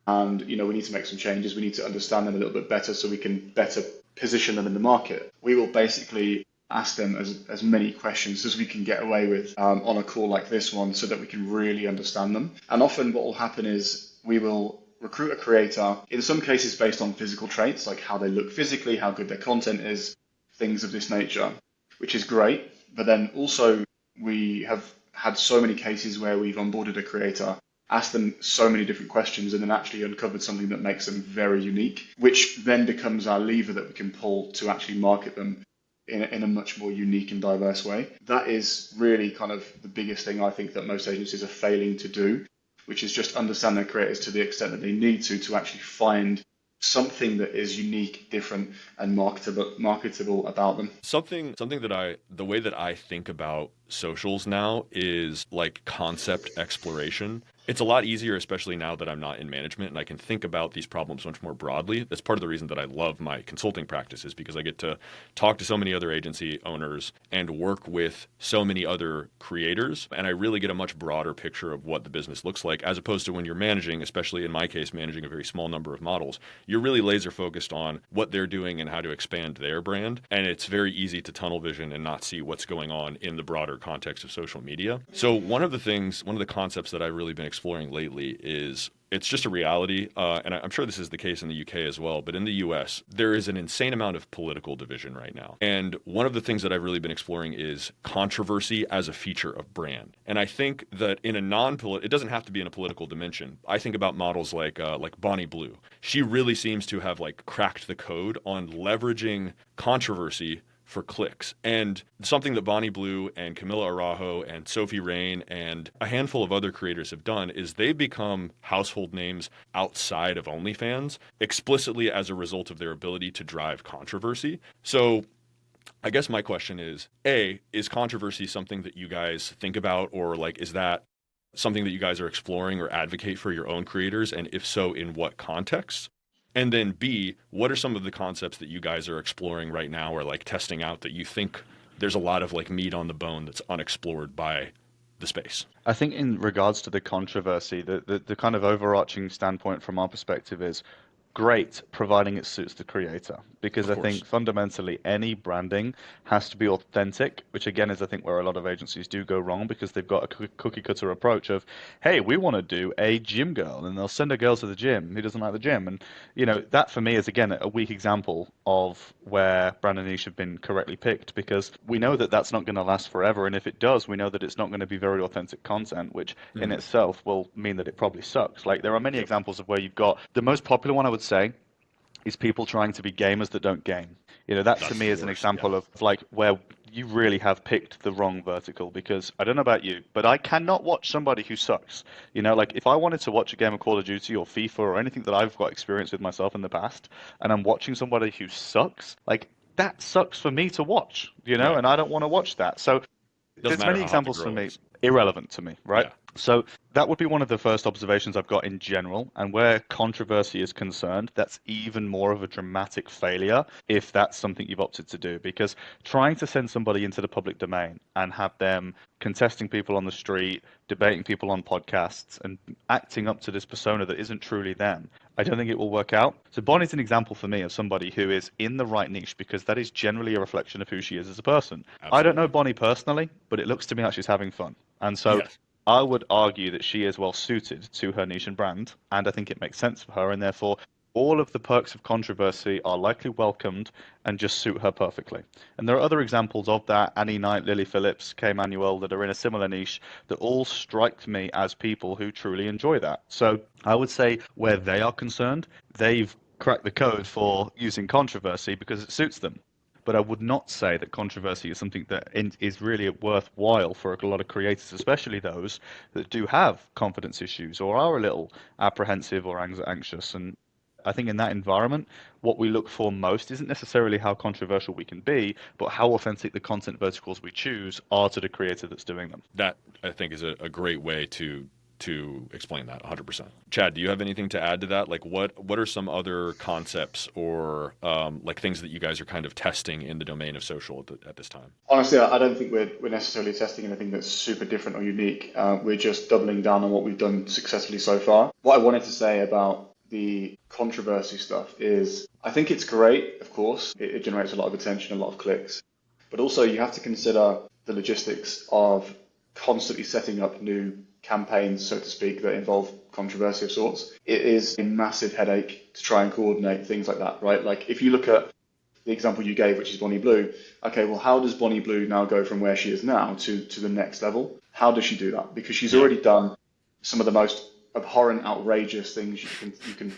and we need to make some changes, we need to understand them a little bit better so we can better position them in the market, we will basically ask them as many questions as we can get away with on a call like this one so that we can really understand them. And often what will happen is we will recruit a creator, in some cases based on physical traits, like how they look physically, how good their content is, things of this nature, which is great. But then also we have had so many cases where we've onboarded a creator, asked them so many different questions, and then actually uncovered something that makes them very unique, which then becomes our lever that we can pull to actually market them in a much more unique and diverse way. That is really kind of the biggest thing I think that most agencies are failing to do, which is just understand their creators to the extent that they need to actually find something that is unique, different, and marketable about them. Something that the way that I think about socials now is like concept exploration. It's a lot easier, especially now that I'm not in management and I can think about these problems much more broadly. That's part of the reason that I love my consulting practices, because I get to talk to so many other agency owners and work with so many other creators. And I really get a much broader picture of what the business looks like, as opposed to when you're managing, especially in my case, managing a very small number of models. You're really laser focused on what they're doing and how to expand their brand. And it's very easy to tunnel vision and not see what's going on in the broader context of social media. So one of the concepts that I've really been exploring lately is it's just a reality, and I'm sure this is the case in the UK as well, but in the US, there is an insane amount of political division right now. And one of the things that I've really been exploring is controversy as a feature of brand. And I think that in a it doesn't have to be in a political dimension. I think about models like Bonnie Blue. She really seems to have like cracked the code on leveraging controversy for clicks. And something that Bonnie Blue and Camila Araujo and Sophie Rain and a handful of other creators have done is they've become household names outside of OnlyFans explicitly as a result of their ability to drive controversy. So I guess my question is, A, is controversy something that you guys think about, or like, is that something that you guys are exploring or advocate for your own creators? And if so, in what context? And then B, what are some of the concepts that you guys are exploring right now or like testing out that you think there's a lot of like meat on the bone that's unexplored by the space? I think in regards to the controversy, the kind of overarching standpoint from our perspective is great, providing it suits the creator. Because I think fundamentally any branding has to be authentic, which again is I think where a lot of agencies do go wrong, because they've got a cookie cutter approach of, hey, we want to do a gym girl, and they'll send a girl to the gym who doesn't like the gym. And that for me is again a weak example of where brand and niche have been correctly picked, because we know that that's not going to last forever, and if it does, we know that it's not going to be very authentic content, which in itself will mean that it probably sucks. Like there are many examples of where you've got the most popular one I would say is people trying to be gamers that don't game. That to me is an example of like where you really have picked the wrong vertical, because I don't know about you, but I cannot watch somebody who sucks. Like if I wanted to watch a game of Call of Duty or FIFA or anything that I've got experience with myself in the past, and I'm watching somebody who sucks, like that sucks for me to watch, and I don't want to watch that. So there's many examples for me, irrelevant to me, right? Yeah. So that would be one of the first observations I've got in general. And where controversy is concerned, that's even more of a dramatic failure if that's something you've opted to do. Because trying to send somebody into the public domain and have them contesting people on the street, debating people on podcasts, and acting up to this persona that isn't truly them, I don't think it will work out. So Bonnie's an example for me of somebody who is in the right niche, because that is generally a reflection of who she is as a person. Absolutely. I don't know Bonnie personally, but it looks to me like she's having fun. And so I would argue that she is well suited to her niche and brand, and I think it makes sense for her, and therefore all of the perks of controversy are likely welcomed and just suit her perfectly. And there are other examples of that, Annie Knight, Lily Phillips, Kay Manuel, that are in a similar niche that all strike me as people who truly enjoy that. So I would say where they are concerned, they've cracked the code for using controversy because it suits them. But I would not say that controversy is something that is really worthwhile for a lot of creators, especially those that do have confidence issues or are a little apprehensive or anxious. And I think in that environment, what we look for most isn't necessarily how controversial we can be, but how authentic the content verticals we choose are to the creator that's doing them. That, I think, is a great way to explain that 100%. Chad, do you have anything to add to that? Like what are some other concepts or like things that you guys are kind of testing in the domain of social at this time? Honestly, I don't think we're necessarily testing anything that's super different or unique. We're just doubling down on what we've done successfully so far. What I wanted to say about the controversy stuff is I think it's great, of course. It generates a lot of attention, a lot of clicks. But also you have to consider the logistics of constantly setting up new campaigns, so to speak, that involve controversy of sorts. It is a massive headache to try and coordinate things like that, right? Like if you look at the example you gave, which is Bonnie Blue, okay, well, how does Bonnie Blue now go from where she is now to the next level? How does she do that? Because she's already done some of the most abhorrent, outrageous things you can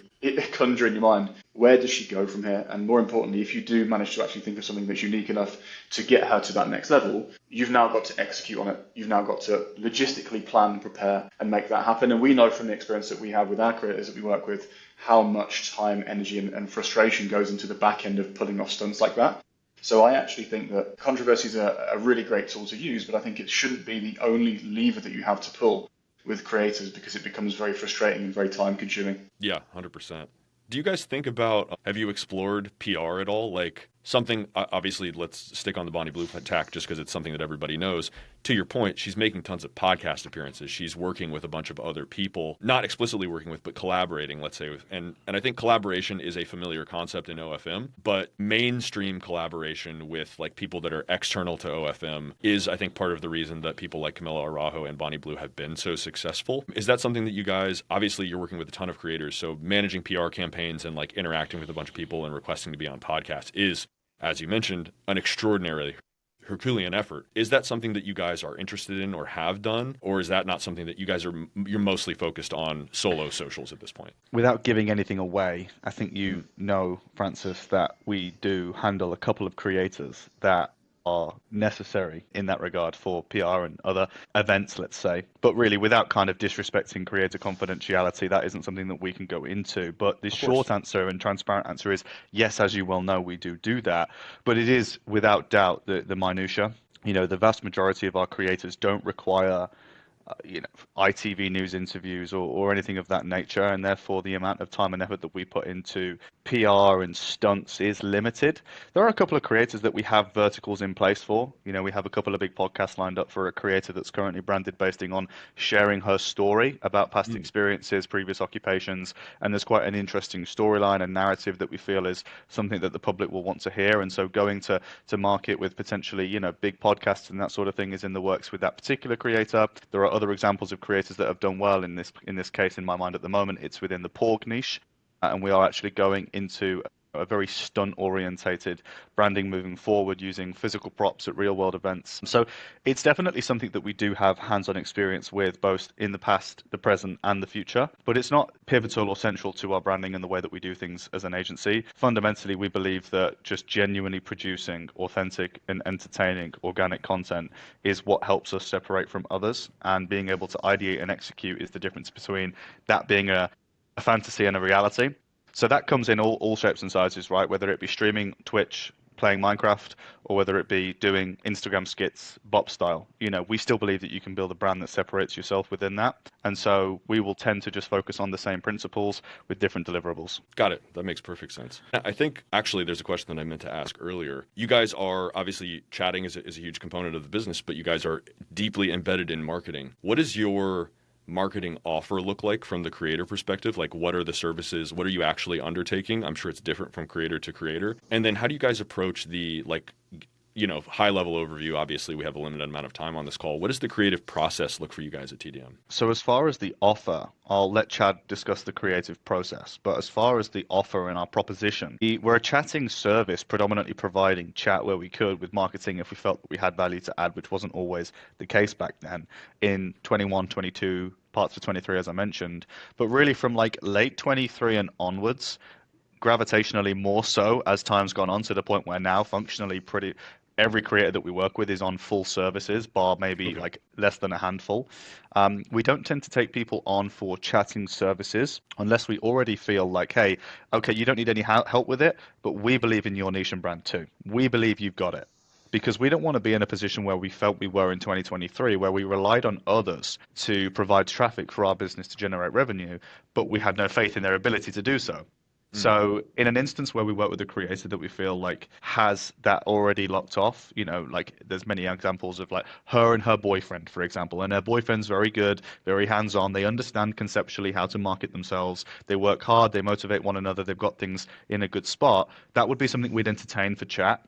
conjure in your mind. Where does she go from here? And more importantly, if you do manage to actually think of something that's unique enough to get her to that next level, you've now got to execute on it. You've now got to logistically plan, prepare, and make that happen. And we know from the experience that we have with our creators that we work with how much time, energy, and frustration goes into the back end of pulling off stunts like that. So I actually think that controversy is a really great tool to use, but I think it shouldn't be the only lever that you have to pull with creators because it becomes very frustrating and very time consuming. Yeah, 100%. Do you guys think about, have you explored PR at all? Like something, obviously, let's stick on the Bonnie Blue tack just because it's something that everybody knows. To your point, she's making tons of podcast appearances. She's working with a bunch of other people, not explicitly working with, but collaborating, let's say. And I think collaboration is a familiar concept in OFM, but mainstream collaboration with like people that are external to OFM is, I think, part of the reason that people like Camila Araujo and Bonnie Blue have been so successful. Is that something that you guys, obviously you're working with a ton of creators, so managing PR campaigns and like interacting with a bunch of people and requesting to be on podcasts is, as you mentioned, an extraordinarily Herculean effort. Is that something that you guys are interested in or have done, or is that not something that you guys you're mostly focused on solo socials at this point? Without giving anything away, I think you know, Francis, that we do handle a couple of creators that are necessary in that regard for PR and other events, let's say. But really, without kind of disrespecting creator confidentiality, that isn't something that we can go into. But the short answer and transparent answer is yes, as you well know, we do that. But it is without doubt the minutia. You know, the vast majority of our creators don't require ITV news interviews or anything of that nature, and therefore the amount of time and effort that we put into PR and stunts is limited. There are a couple of creators that we have verticals in place for. You know, we have a couple of big podcasts lined up for a creator that's currently branded based on sharing her story about past experiences, previous occupations, and there's quite an interesting storyline and narrative that we feel is something that the public will want to hear. And so going to market with potentially, you know, big podcasts and that sort of thing is in the works with that particular creator. There are other examples of creators that have done well in this case. In my mind at the moment, it's within the porg niche, and we are actually going into a very stunt orientated branding moving forward using physical props at real world events. So it's definitely something that we do have hands-on experience with, both in the past, the present, and the future, but it's not pivotal or central to our branding and the way that we do things as an agency. Fundamentally, we believe that just genuinely producing authentic and entertaining organic content is what helps us separate from others, and being able to ideate and execute is the difference between that being a fantasy and a reality. So that comes in all shapes and sizes, right? Whether it be streaming Twitch, playing Minecraft, or whether it be doing Instagram skits, bop style. You know, we still believe that you can build a brand that separates yourself within that. And so we will tend to just focus on the same principles with different deliverables. Got it. That makes perfect sense. I think actually there's a question that I meant to ask earlier. You guys are obviously chatting is a huge component of the business, but you guys are deeply embedded in marketing. What is your marketing offer look like from the creator perspective? Like, what are the services? What are you actually undertaking? I'm sure it's different from creator to creator. And then how do you guys approach the, like, you know, high level overview? Obviously, we have a limited amount of time on this call. What does the creative process look for you guys at TDM? So as far as the offer, I'll let Chad discuss the creative process. But as far as the offer and our proposition, we're a chatting service predominantly providing chat where we could with marketing if we felt that we had value to add, which wasn't always the case back then in 21, 22, parts of 23, as I mentioned. But really from like late 23 and onwards, gravitationally more so as time's gone on, to the point where now functionally every creator that we work with is on full services, bar maybe like less than a handful. We don't tend to take people on for chatting services unless we already feel like, hey, okay, you don't need any help with it, but we believe in your niche and brand too. We believe you've got it. Because we don't want to be in a position where we felt we were in 2023, where we relied on others to provide traffic for our business to generate revenue, but we had no faith in their ability to do so. So in an instance where we work with a creator that we feel like has that already locked off, you know, like there's many examples of like her and her boyfriend, for example, and her boyfriend's very good, very hands-on. They understand conceptually how to market themselves. They work hard. They motivate one another. They've got things in a good spot. That would be something we'd entertain for chat,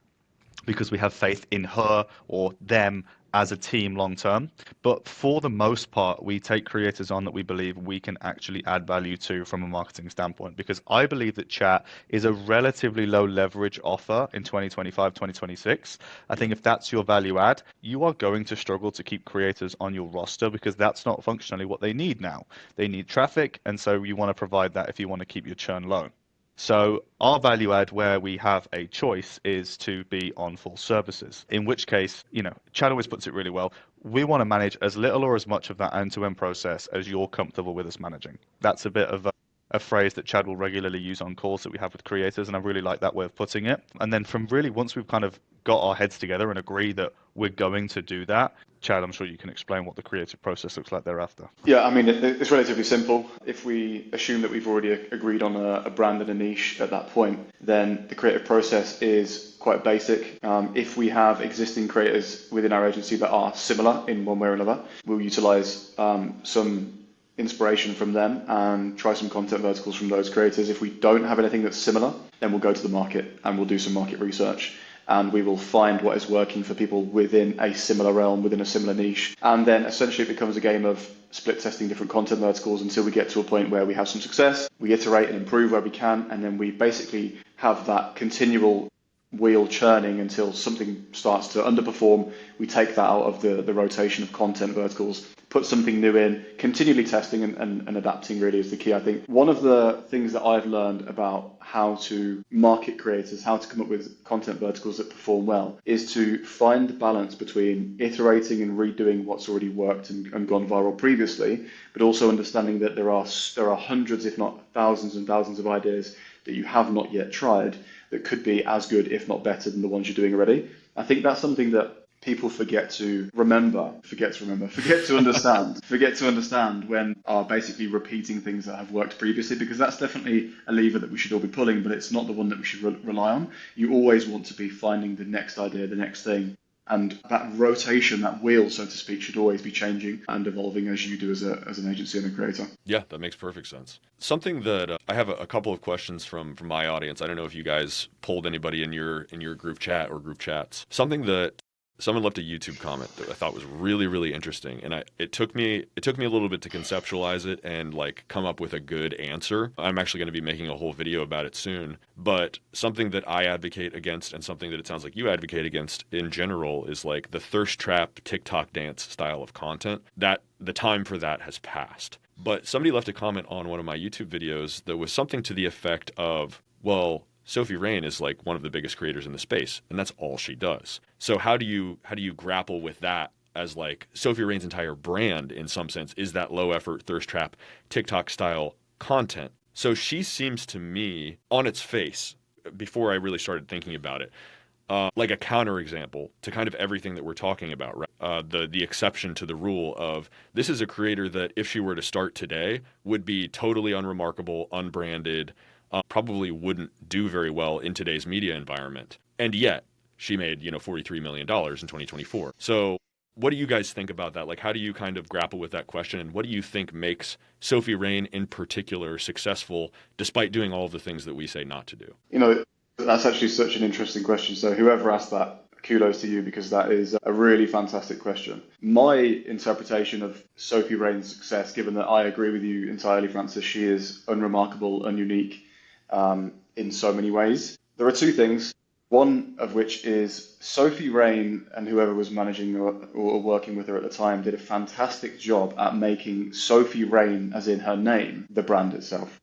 because we have faith in her or them as a team long term. But for the most part, we take creators on that we believe we can actually add value to from a marketing standpoint, because I believe that chat is a relatively low leverage offer in 2025, 2026. I think if that's your value add, you are going to struggle to keep creators on your roster, because that's not functionally what they need now. They need traffic, and so you want to provide that if you want to keep your churn low. So our value add where we have a choice is to be on full services, in which case, you know, Chad always puts it really well. We want to manage as little or as much of that end-to-end process as you're comfortable with us managing. That's a bit of a phrase that Chad will regularly use on calls that we have with creators, and I really like that way of putting it. And then from really, once we've kind of got our heads together and agree that we're going to do that, Chad, I'm sure you can explain what the creative process looks like thereafter. Yeah, I mean, it's relatively simple. If we assume that we've already agreed on a brand and a niche at that point, then the creative process is quite basic. If we have existing creators within our agency that are similar in one way or another, we'll utilize some inspiration from them and try some content verticals from those creators. If we don't have anything that's similar, then we'll go to the market and we'll do some market research. And we will find what is working for people within a similar realm, within a similar niche. And then essentially it becomes a game of split testing different content verticals until we get to a point where we have some success. We iterate and improve where we can. And then we basically have that continual wheel churning until something starts to underperform. We take that out of the rotation of content verticals, put something new in, continually testing and adapting really is the key. I think one of the things that I've learned about how to market creators, how to come up with content verticals that perform well, is to find the balance between iterating and redoing what's already worked and gone viral previously, but also understanding that there are hundreds, if not thousands and thousands of ideas that you have not yet tried that could be as good, if not better, than the ones you're doing already. I think that's something that people forget to understand when are basically repeating things that have worked previously, because that's definitely a lever that we should all be pulling, but it's not the one that we should rely on. You always want to be finding the next idea, the next thing. And that rotation, that wheel, so to speak, should always be changing and evolving as you do as an agency and a creator. Yeah, that makes perfect sense. Something that I have a couple of questions from my audience. I don't know if you guys polled anybody in your group chat or group chats. Something that someone left a YouTube comment that I thought was really, really interesting, and it took me a little bit to conceptualize it and like come up with a good answer. I'm actually going to be making a whole video about it soon, but something that I advocate against and something that it sounds like you advocate against in general is like the thirst trap TikTok dance style of content. That the time for that has passed. But somebody left a comment on one of my YouTube videos that was something to the effect of, well, Sophie Rain is like one of the biggest creators in the space, and that's all she does. So how do you grapple with that as like Sophie Rain's entire brand in some sense is that low effort thirst trap TikTok style content? So she seems to me on its face, before I really started thinking about it, like a counterexample to kind of everything that we're talking about, right? The exception to the rule of this is a creator that if she were to start today would be totally unremarkable, unbranded, probably wouldn't do very well in today's media environment. And yet she made, $43 million in 2024. So what do you guys think about that? Like, how do you kind of grapple with that question? And what do you think makes Sophie Rain in particular successful, despite doing all of the things that we say not to do? That's actually such an interesting question. So whoever asked that, kudos to you, because that is a really fantastic question. My interpretation of Sophie Rain's success, given that I agree with you entirely, Francis, she is unremarkable, ununique, in so many ways. There are two things, one of which is Sophie Rain and whoever was managing or working with her at the time did a fantastic job at making Sophie Rain, as in her name, the brand itself.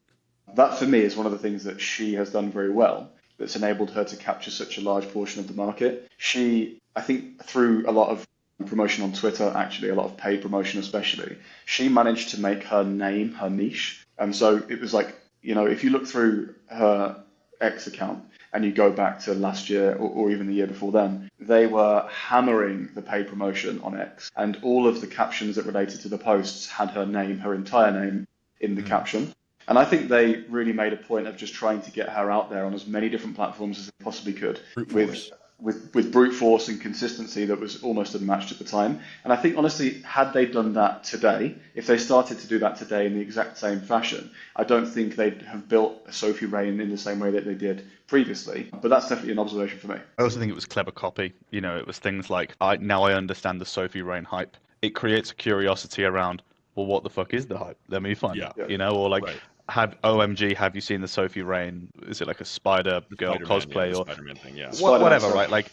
That for me is one of the things that she has done very well, that's enabled her to capture such a large portion of the market. She, I think through a lot of promotion on Twitter, actually, a lot of paid promotion especially, she managed to make her name her niche. And so it was like, if you look through her X account and you go back to last year or even the year before then, they were hammering the paid promotion on X. And all of the captions that related to the posts had her name, her entire name in the caption. And I think they really made a point of just trying to get her out there on as many different platforms as they possibly could with brute force and consistency that was almost unmatched at the time. And I think, honestly, had they done that today, if they started to do that today in the exact same fashion, I don't think they'd have built a Sophie Rain in the same way that they did previously. But that's definitely an observation for me. I also think it was clever copy. It was things like, now I understand the Sophie Rain hype. It creates a curiosity around, well, what the fuck is the hype? Let me find out. Or like, OMG, have you seen the Sophie Rain? Is it like a Spider Girl cosplay or Spider-Man thing? Yeah, whatever, right? Like,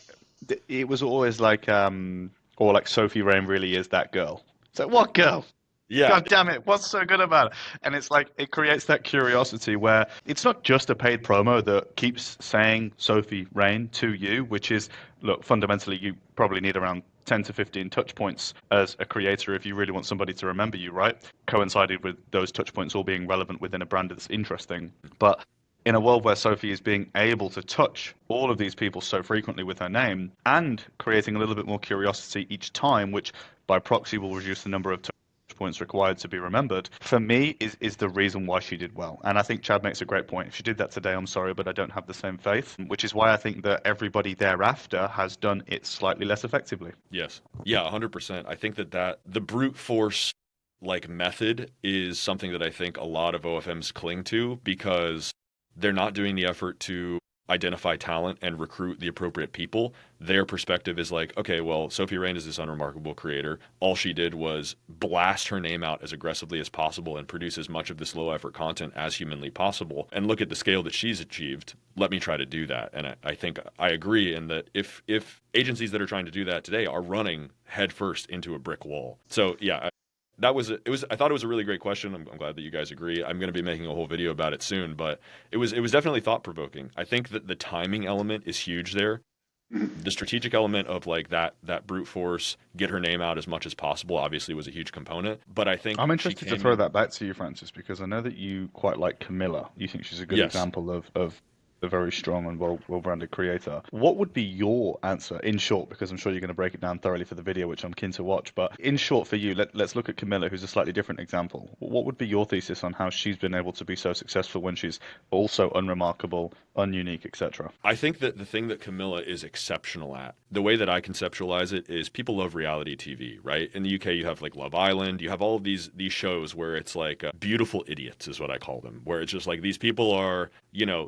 it was always like, or like Sophie Rain really is that girl. It's like, what girl? Yeah. God damn it! What's so good about it? And it's like it creates that curiosity where it's not just a paid promo that keeps saying Sophie Rain to you, which is, look, fundamentally you probably need around 10 to 15 touch points as a creator if you really want somebody to remember you, right? Coincided with those touch points all being relevant within a brand that's interesting. But in a world where Sophie is being able to touch all of these people so frequently with her name and creating a little bit more curiosity each time, which by proxy will reduce the number of touch points required to be remembered, for me is the reason why she did well. And I think Chad makes a great point. If she did that today, I'm sorry, but I don't have the same faith, which is why I think that everybody thereafter has done it slightly less effectively. Yes. Yeah, 100%. I think that the brute force like method is something that I think a lot of OFMs cling to because they're not doing the effort to identify talent and recruit the appropriate people. Their perspective is like, okay, well, Sophie Rain is this unremarkable creator. All she did was blast her name out as aggressively as possible and produce as much of this low effort content as humanly possible. And look at the scale that she's achieved. Let me try to do that. And I think I agree in that if agencies that are trying to do that today are running headfirst into a brick wall. So yeah, I thought it was a really great question. I'm glad that you guys agree. I'm going to be making a whole video about it soon, but it was definitely thought provoking. I think that the timing element is huge there. The strategic element of like that brute force, get her name out as much as possible, obviously was a huge component. But I think I'm interested to throw that back to you, Francis, because I know that you quite like Camilla. You think she's a good example of a very strong and well-branded creator. What would be your answer, in short, because I'm sure you're going to break it down thoroughly for the video, which I'm keen to watch, but in short for you, let's look at Camilla, who's a slightly different example. What would be your thesis on how she's been able to be so successful when she's also unremarkable, ununique, etc.? I think that the thing that Camilla is exceptional at, the way that I conceptualize it is people love reality TV, right? In the UK, you have like Love Island, you have all of these shows where it's like beautiful idiots is what I call them, where it's just like these people are,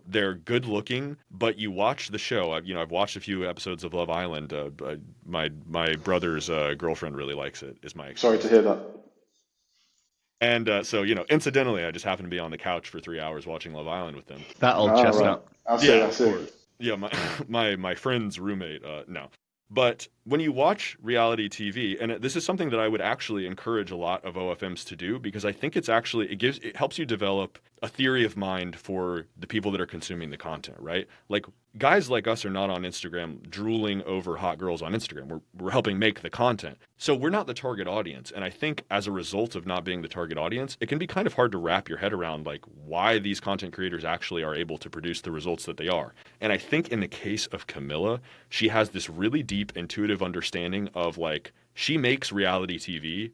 they're good looking, but you watch the show. I've watched a few episodes of Love Island. My brother's girlfriend really likes it. Is my Sorry to hear that. And so incidentally, I just happened to be on the couch for 3 hours watching Love Island with them. That old chestnut. Right. I see. Yeah, my friend's roommate. No. But when you watch reality TV, and this is something that I would actually encourage a lot of OFMs to do, because I think it helps you develop a theory of mind for the people that are consuming the content, right? Like guys like us are not on Instagram drooling over hot girls on Instagram. We're helping make the content. So we're not the target audience. And I think as a result of not being the target audience, it can be kind of hard to wrap your head around like why these content creators actually are able to produce the results that they are. And I think in the case of Camilla, she has this really deep intuitive understanding of like, she makes reality TV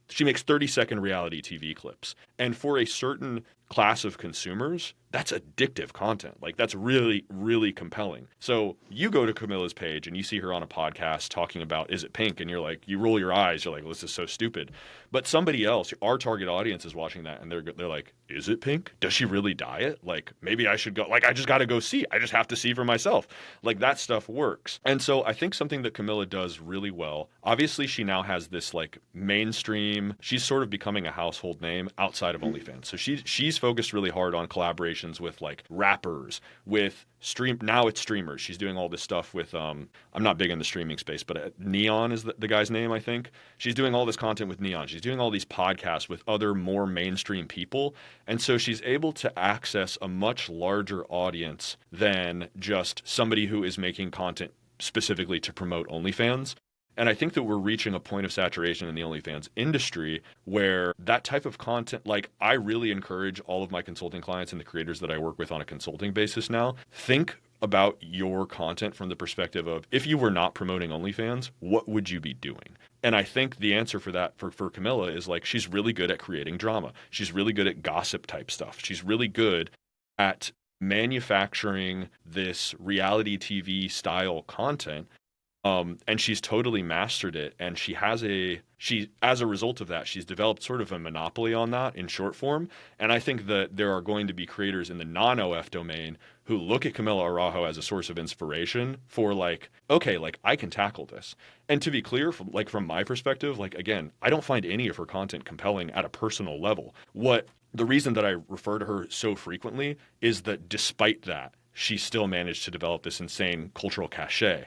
she makes 30-second reality TV clips. And for a certain class of consumers, that's addictive content. Like that's really, really compelling. So you go to Camilla's page and you see her on a podcast talking about, is it pink? And you're like, you roll your eyes. You're like, well, this is so stupid. But somebody else, our target audience is watching that and they're like, is it pink? Does she really dye it? Like maybe I should go, like, I just got to go see. I just have to see for myself. Like that stuff works. And so I think something that Camilla does really well, obviously she now has this like mainstream, she's sort of becoming a household name outside of OnlyFans. So she's focused really hard on collaborations with like rappers, with now it's streamers. She's doing all this stuff with I'm not big in the streaming space, but Neon is the guy's name, I think. She's doing all this content with Neon. She's doing all these podcasts with other more mainstream people. And so she's able to access a much larger audience than just somebody who is making content specifically to promote OnlyFans. And I think that we're reaching a point of saturation in the OnlyFans industry where that type of content, like I really encourage all of my consulting clients and the creators that I work with on a consulting basis now, think about your content from the perspective of if you were not promoting OnlyFans, what would you be doing? And I think the answer for that for Camilla is like she's really good at creating drama. She's really good at gossip type stuff. She's really good at manufacturing this reality TV style content. And she's totally mastered it. And as a result of that, she's developed sort of a monopoly on that in short form. And I think that there are going to be creators in the non-OF domain who look at Camilla Araujo as a source of inspiration for like, okay, like I can tackle this. And to be clear, from my perspective, like, again, I don't find any of her content compelling at a personal level. The reason that I refer to her so frequently is that despite that, she still managed to develop this insane cultural cachet.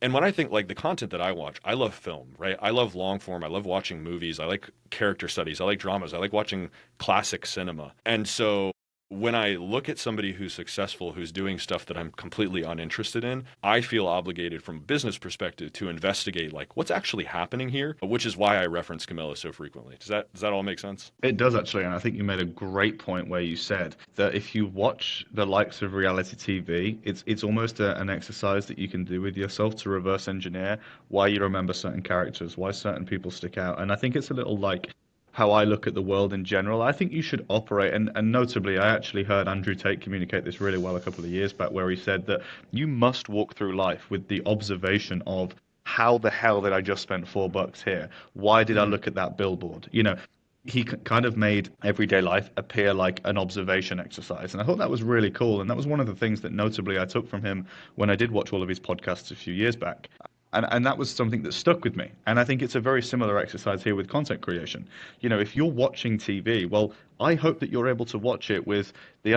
And when I think like the content that I watch, I love film, right? I love long form. I love watching movies. I like character studies. I like dramas. I like watching classic cinema. And so when I look at somebody who's successful, who's doing stuff that I'm completely uninterested in, I feel obligated from a business perspective to investigate like what's actually happening here, which is why I reference Camilla so frequently. Does that all make sense? It does actually, and I think you made a great point where you said that if you watch the likes of reality TV, it's almost an exercise that you can do with yourself to reverse engineer why you remember certain characters, why certain people stick out. And I think it's a little like how I look at the world in general. I think you should operate, and notably, I actually heard Andrew Tate communicate this really well a couple of years back, where he said that you must walk through life with the observation of how the hell did I just spend $4 here? Why did I look at that billboard? He kind of made everyday life appear like an observation exercise. And I thought that was really cool. And that was one of the things that notably I took from him when I did watch all of his podcasts a few years back. And that was something that stuck with me. And I think it's a very similar exercise here with content creation. If you're watching TV, well, I hope that you're able to watch it with the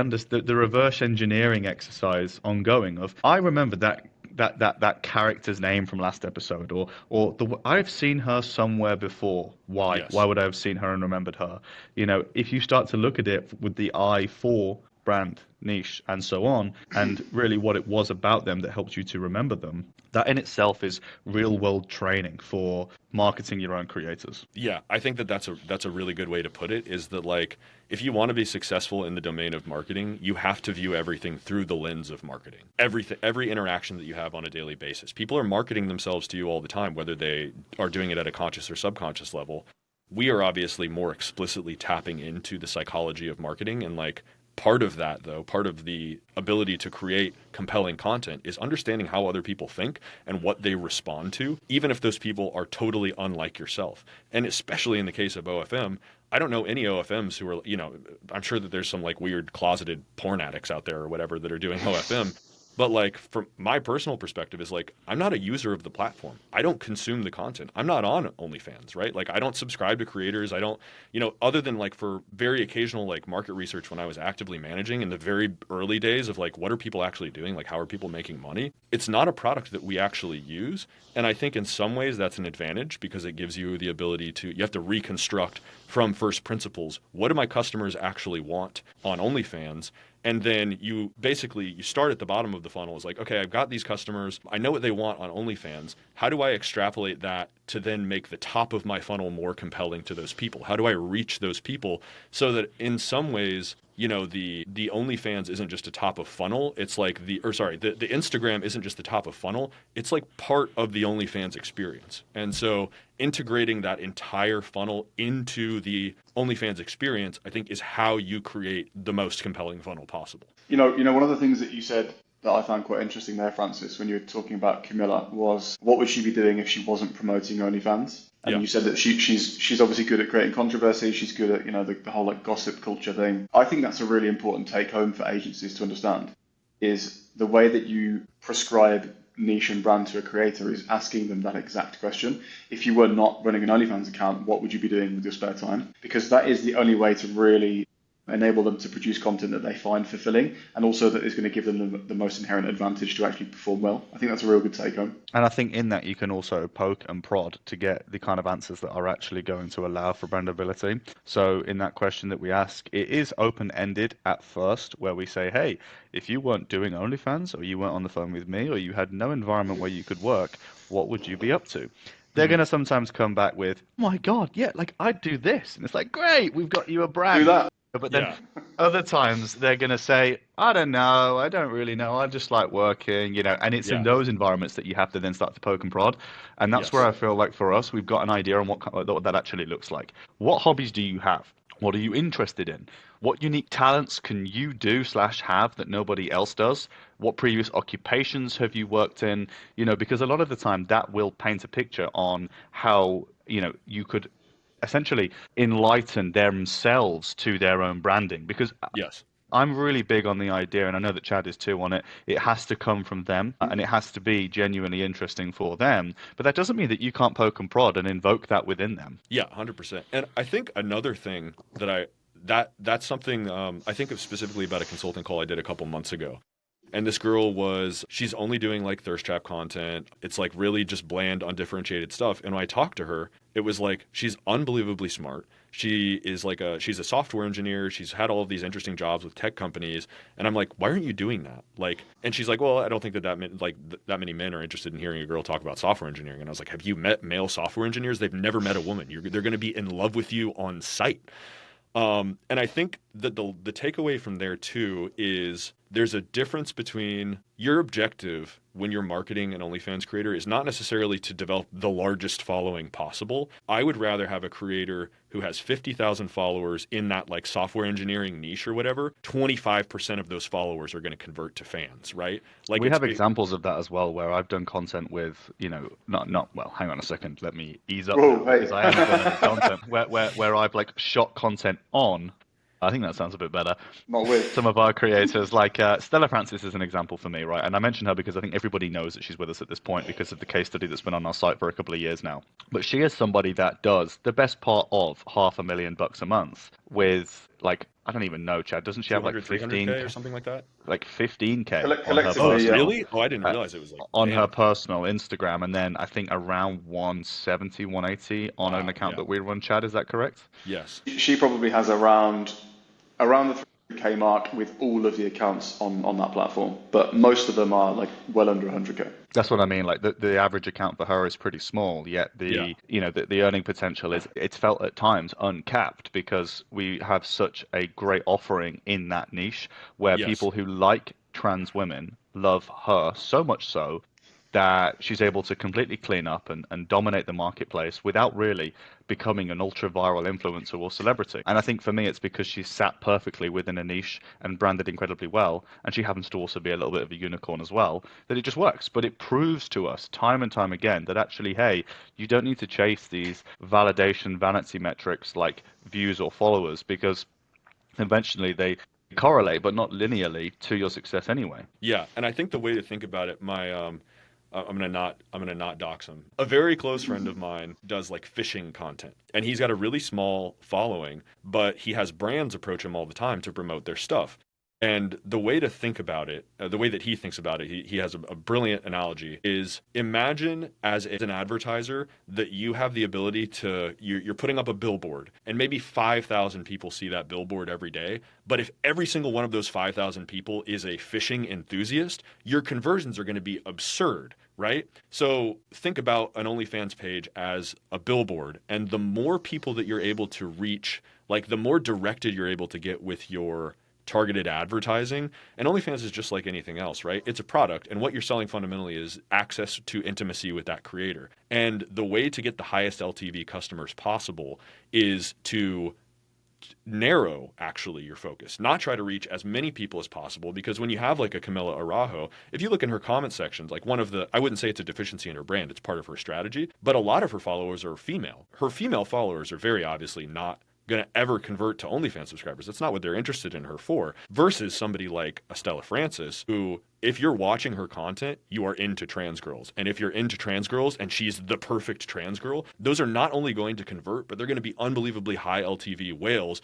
reverse engineering exercise ongoing of, I remember that character's name from last episode, or I've seen her somewhere before. Why? Yes. Why would I have seen her and remembered her? If you start to look at it with the eye for brand, niche, and so on, and really what it was about them that helped you to remember them, that in itself is real world training for marketing your own creators. Yeah, I think that's a really good way to put it, is that like if you want to be successful in the domain of marketing, you have to view everything through the lens of marketing. Every interaction that you have on a daily basis. People are marketing themselves to you all the time, whether they are doing it at a conscious or subconscious level. We are obviously more explicitly tapping into the psychology of marketing, and like part of that, though, part of the ability to create compelling content is understanding how other people think and what they respond to, even if those people are totally unlike yourself. And especially in the case of OFM, I don't know any OFMs who are, I'm sure that there's some like weird closeted porn addicts out there or whatever that are doing OFM. But like from my personal perspective is like, I'm not a user of the platform. I don't consume the content. I'm not on OnlyFans, right? Like I don't subscribe to creators. I don't, other than like for very occasional like market research when I was actively managing in the very early days of like, what are people actually doing? Like how are people making money? It's not a product that we actually use. And I think in some ways that's an advantage because it gives you the ability you have to reconstruct from first principles. What do my customers actually want on OnlyFans? And then you start at the bottom of the funnel. It's like, okay, I've got these customers. I know what they want on OnlyFans. How do I extrapolate that to then make the top of my funnel more compelling to those people? How do I reach those people so that in some ways, the OnlyFans isn't just a top of funnel. It's like the Instagram isn't just the top of funnel. It's like part of the OnlyFans experience. And so integrating that entire funnel into the OnlyFans experience, I think, is how you create the most compelling funnel possible. One of the things that you said that I found quite interesting there, Francis, when you were talking about Camilla, was what would she be doing if she wasn't promoting OnlyFans? And you said that she's obviously good at creating controversy. She's good at the whole like gossip culture thing. I think that's a really important take home for agencies to understand. Is the way that you prescribe niche and brand to a creator is asking them that exact question. If you were not running an OnlyFans account, what would you be doing with your spare time? Because that is the only way to really enable them to produce content that they find fulfilling, and also that is going to give them the most inherent advantage to actually perform well. I think that's a real good take home. And I think in that you can also poke and prod to get the kind of answers that are actually going to allow for brandability. So in that question that we ask, it is open-ended at first, where we say, hey, if you weren't doing OnlyFans, or you weren't on the phone with me, or you had no environment where you could work, what would you be up to? They're going to sometimes come back with, oh my God, yeah, like I'd do this. And it's like, great, we've got you a brand. Do that. But then other times they're going to say, I don't know, I don't really know, I just like working, and it's in those environments that you have to then start to poke and prod. And that's where I feel like for us, we've got an idea on what that actually looks like. What hobbies do you have? What are you interested in? What unique talents can you do / have that nobody else does? What previous occupations have you worked in? Because a lot of the time that will paint a picture on how, you could essentially enlighten themselves to their own branding. Because I'm really big on the idea, and I know that Chad is too, on it. It has to come from them, and it has to be genuinely interesting for them. But that doesn't mean that you can't poke and prod and invoke that within them. Yeah, 100%. And I think another thing that's something I think of specifically about a consulting call I did a couple months ago. And this girl she's only doing like thirst trap content. It's like really just bland, undifferentiated stuff. And when I talked to her, it was like, she's unbelievably smart. She is she's a software engineer. She's had all of these interesting jobs with tech companies. And I'm like, why aren't you doing that? Like, and she's like, well, I don't think that many men are interested in hearing a girl talk about software engineering. And I was like, have you met male software engineers? They've never met a woman. They're going to be in love with you on sight. And I think that the takeaway from there too is there's a difference between your objective when you're marketing an OnlyFans creator is not necessarily to develop the largest following possible. I would rather have a creator who has 50,000 followers in that like software engineering niche or whatever. 25% of those followers are going to convert to fans, right? Like we have examples of that as well, where I've done content with, not well. Hang on a second, let me ease up Whoa, because I haven't done any content where I've like shot content on. I think that sounds a bit better. Not with. Some of our creators, like Stella Francis is an example for me, right? And I mention her because I think everybody knows that she's with us at this point because of the case study that's been on our site for a couple of years now. But she is somebody that does the best part of $500,000 a month with like, I don't even know, Chad. Doesn't she have like 15 or something like that? Like 15K. Collectively, really? Oh, I didn't realize it was like on her personal Instagram, and then I think around 170, 180 on an account that we run. Chad, is that correct? Yes. She probably has around the 300K mark with all of the accounts on that platform, but most of them are like well under 100K. That's what I mean. Like the average account for her is pretty small, yet the earning potential it's felt at times uncapped because we have such a great offering in that niche where people who like trans women love her so much so that she's able to completely clean up and dominate the marketplace without really becoming an ultra-viral influencer or celebrity. And I think for me, it's because she's sat perfectly within a niche and branded incredibly well, and she happens to also be a little bit of a unicorn as well, that it just works. But it proves to us time and time again that actually, hey, you don't need to chase these validation vanity metrics like views or followers, because eventually they correlate, but not linearly, to your success anyway. Yeah, and I think the way to think about it, I'm gonna not dox him. A very close friend of mine does like fishing content, and he's got a really small following, but he has brands approach him all the time to promote their stuff. And the way to think about it, the way that he thinks about it, he has a brilliant analogy, is imagine as an advertiser that you have the ability you're putting up a billboard and maybe 5,000 people see that billboard every day. But if every single one of those 5,000 people is a fishing enthusiast, your conversions are going to be absurd, right? So think about an OnlyFans page as a billboard, and the more people that you're able to reach, like the more directed you're able to get with your targeted advertising. And OnlyFans is just like anything else, right? It's a product, and what you're selling fundamentally is access to intimacy with that creator. And the way to get the highest LTV customers possible is to narrow actually your focus, not try to reach as many people as possible, because when you have like a Camila Araujo, if you look in her comment sections, like I wouldn't say it's a deficiency in her brand, it's part of her strategy, but a lot of her followers are female. Her female followers are very obviously not going to ever convert to OnlyFans subscribers. That's not what they're interested in her for. Versus somebody like Stella Francis, who, if you're watching her content, you are into trans girls. And if you're into trans girls and she's the perfect trans girl, those are not only going to convert, but they're going to be unbelievably high LTV whales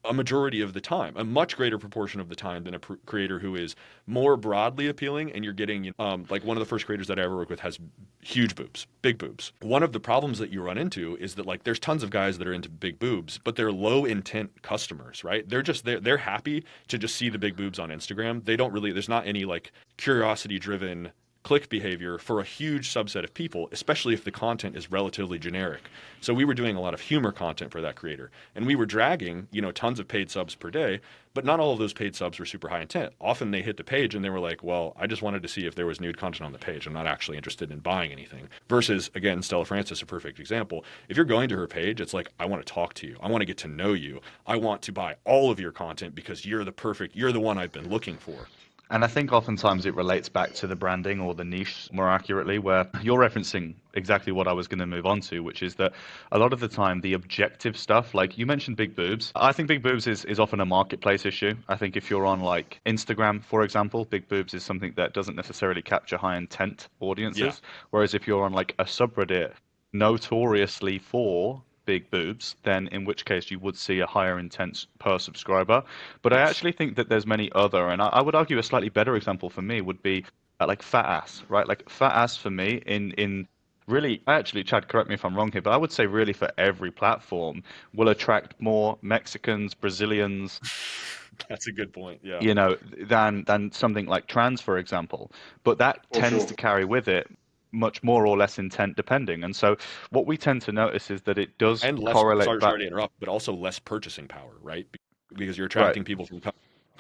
a majority of the time, a much greater proportion of the time than a creator who is more broadly appealing. And you're getting, like one of the first creators that I ever worked with has huge boobs, big boobs. One of the problems that you run into is that like there's tons of guys that are into big boobs, but they're low intent customers, right? They're happy to just see the big boobs on Instagram. There's not any like curiosity driven click behavior for a huge subset of people, especially if the content is relatively generic. So we were doing a lot of humor content for that creator, and we were dragging, tons of paid subs per day, but not all of those paid subs were super high intent. Often they hit the page and they were like, well, I just wanted to see if there was nude content on the page. I'm not actually interested in buying anything. Versus, again, Stella Francis, a perfect example. If you're going to her page, it's like, I want to talk to you. I want to get to know you. I want to buy all of your content because you're the one I've been looking for. And I think oftentimes it relates back to the branding or the niche more accurately, where you're referencing exactly what I was going to move on to, which is that a lot of the time the objective stuff, like you mentioned big boobs, I think big boobs is often a marketplace issue. I think if you're on like Instagram, for example, big boobs is something that doesn't necessarily capture high intent audiences. Yeah. Whereas if you're on like a subreddit notoriously for big boobs, then in which case you would see a higher intent per subscriber. But I actually think that there's many other, and I would argue a slightly better example for me would be like fat ass, right? Like fat ass for me in really, actually, Chad, correct me if I'm wrong here, but I would say really for every platform will attract more Mexicans, Brazilians, That's a good point. Yeah. than something like trans, for example. But that For tends sure. to carry with it much more or less intent depending. And so what we tend to notice is that it does And less, correlate back. sorry to interrupt, but also less purchasing power, right? Because you're Right. attracting people from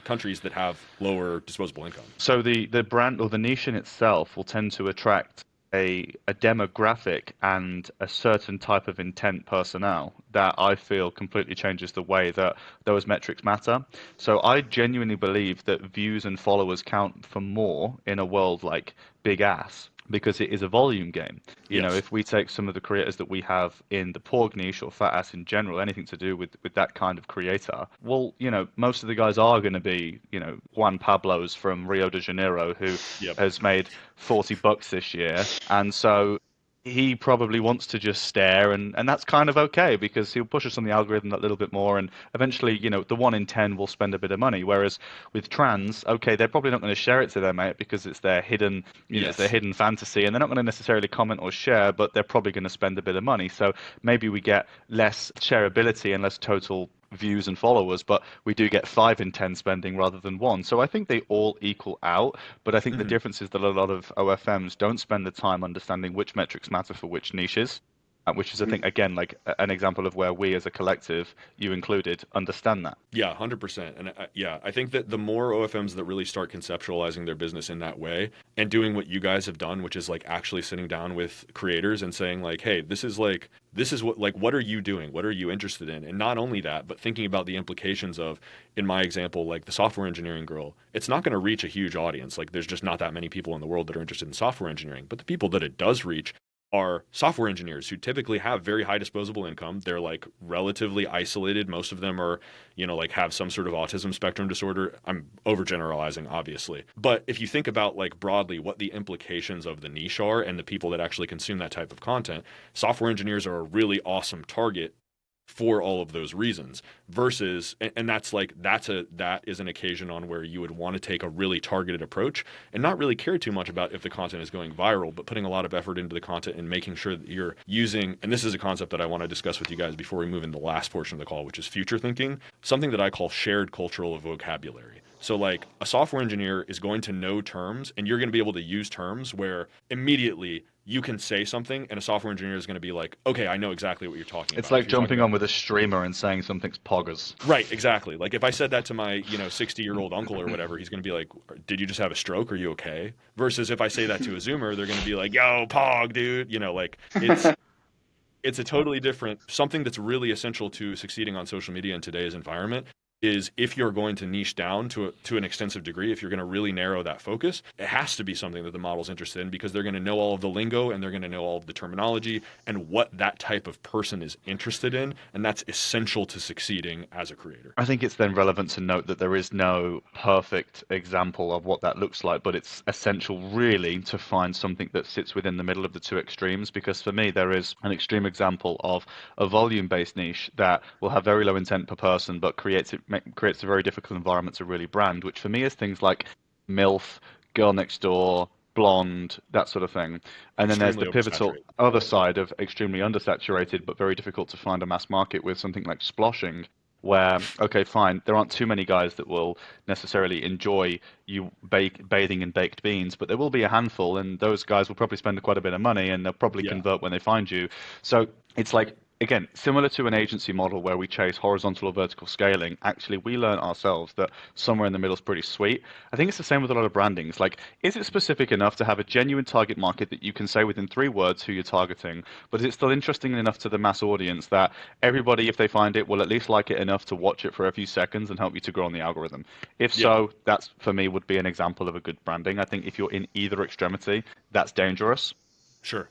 countries that have lower disposable income. So the brand or the niche in itself will tend to attract a demographic and a certain type of intent personnel that I feel completely changes the way that those metrics matter. So I genuinely believe that views and followers count for more in a world like Big Ass because it is a volume game. Yes. If we take some of the creators that we have in the porg niche or fat ass in general, anything to do with that kind of creator, well, most of the guys are going to be, Juan Pablo's from Rio de Janeiro who Yep. has made $40 this year, and so he probably wants to just stare, and that's kind of okay because he'll push us on the algorithm that little bit more, and eventually, the 1 in 10 will spend a bit of money. Whereas with trans, okay, they're probably not going to share it to their mate because it's their hidden, it's their Yes. hidden fantasy, and they're not going to necessarily comment or share, but they're probably going to spend a bit of money. So maybe we get less shareability and less total views and followers, but we do get 5 in 10 spending rather than one. So I think they all equal out, but I think the Mhm. difference is that a lot of OFMs don't spend the time understanding which metrics matter for which niches, which is, I think, again, like an example of where we as a collective, you included, understand that. Yeah, 100%. And yeah, I think that the more OFMs that really start conceptualizing their business in that way and doing what you guys have done, which is like actually sitting down with creators and saying like, hey, this is what are you doing? What are you interested in? And not only that, but thinking about the implications of, in my example, like the software engineering girl, it's not going to reach a huge audience. Like there's just not that many people in the world that are interested in software engineering, but the people that it does reach are software engineers who typically have very high disposable income. They're like relatively isolated. Most of them are, like have some sort of autism spectrum disorder. I'm overgeneralizing, obviously. But if you think about like broadly what the implications of the niche are and the people that actually consume that type of content, software engineers are a really awesome target for all of those reasons versus and that is an occasion on where you would want to take a really targeted approach and not really care too much about if the content is going viral, but putting a lot of effort into the content and making sure that you're using, and this is a concept that I want to discuss with you guys before we move into the last portion of the call, which is future thinking, something that I call shared cultural vocabulary. So like a software engineer is going to know terms and you're going to be able to use terms where immediately you can say something and a software engineer is going to be like, okay, I know exactly what you're talking It's about. like If you're talking jumping about on with a streamer and saying something's poggers. right, exactly. Like if I said that to my, 60-year-old uncle or whatever, he's going to be like, did you just have a stroke? Are you okay? Versus if I say that to a Zoomer, they're going to be like, yo, pog, dude. Like it's a totally different something that's really essential to succeeding on social media in today's environment is if you're going to niche down to an extensive degree, if you're going to really narrow that focus, it has to be something that the model's interested in because they're going to know all of the lingo and they're going to know all of the terminology and what that type of person is interested in, and that's essential to succeeding as a creator. I think it's then relevant to note that there is no perfect example of what that looks like, but it's essential really to find something that sits within the middle of the two extremes, because for me there is an extreme example of a volume-based niche that will have very low intent per person, but creates a very difficult environment to really brand, which for me is things like MILF, Girl Next Door, blonde, that sort of thing. And then there's the Extremely pivotal oversaturated. other side of extremely undersaturated, but very difficult to find a mass market with something like sploshing, where, okay, fine, there aren't too many guys that will necessarily enjoy you bathing in baked beans, but there will be a handful, and those guys will probably spend quite a bit of money, and they'll probably Yeah. convert when they find you. So it's like, again, similar to an agency model where we chase horizontal or vertical scaling, actually we learn ourselves that somewhere in the middle is pretty sweet. I think it's the same with a lot of brandings. Like, is it specific enough to have a genuine target market that you can say within 3 words who you're targeting, but is it still interesting enough to the mass audience that everybody, if they find it, will at least like it enough to watch it for a few seconds and help you to grow on the algorithm? If Yeah. so, that's, for me, would be an example of a good branding. I think if you're in either extremity, that's dangerous. Sure.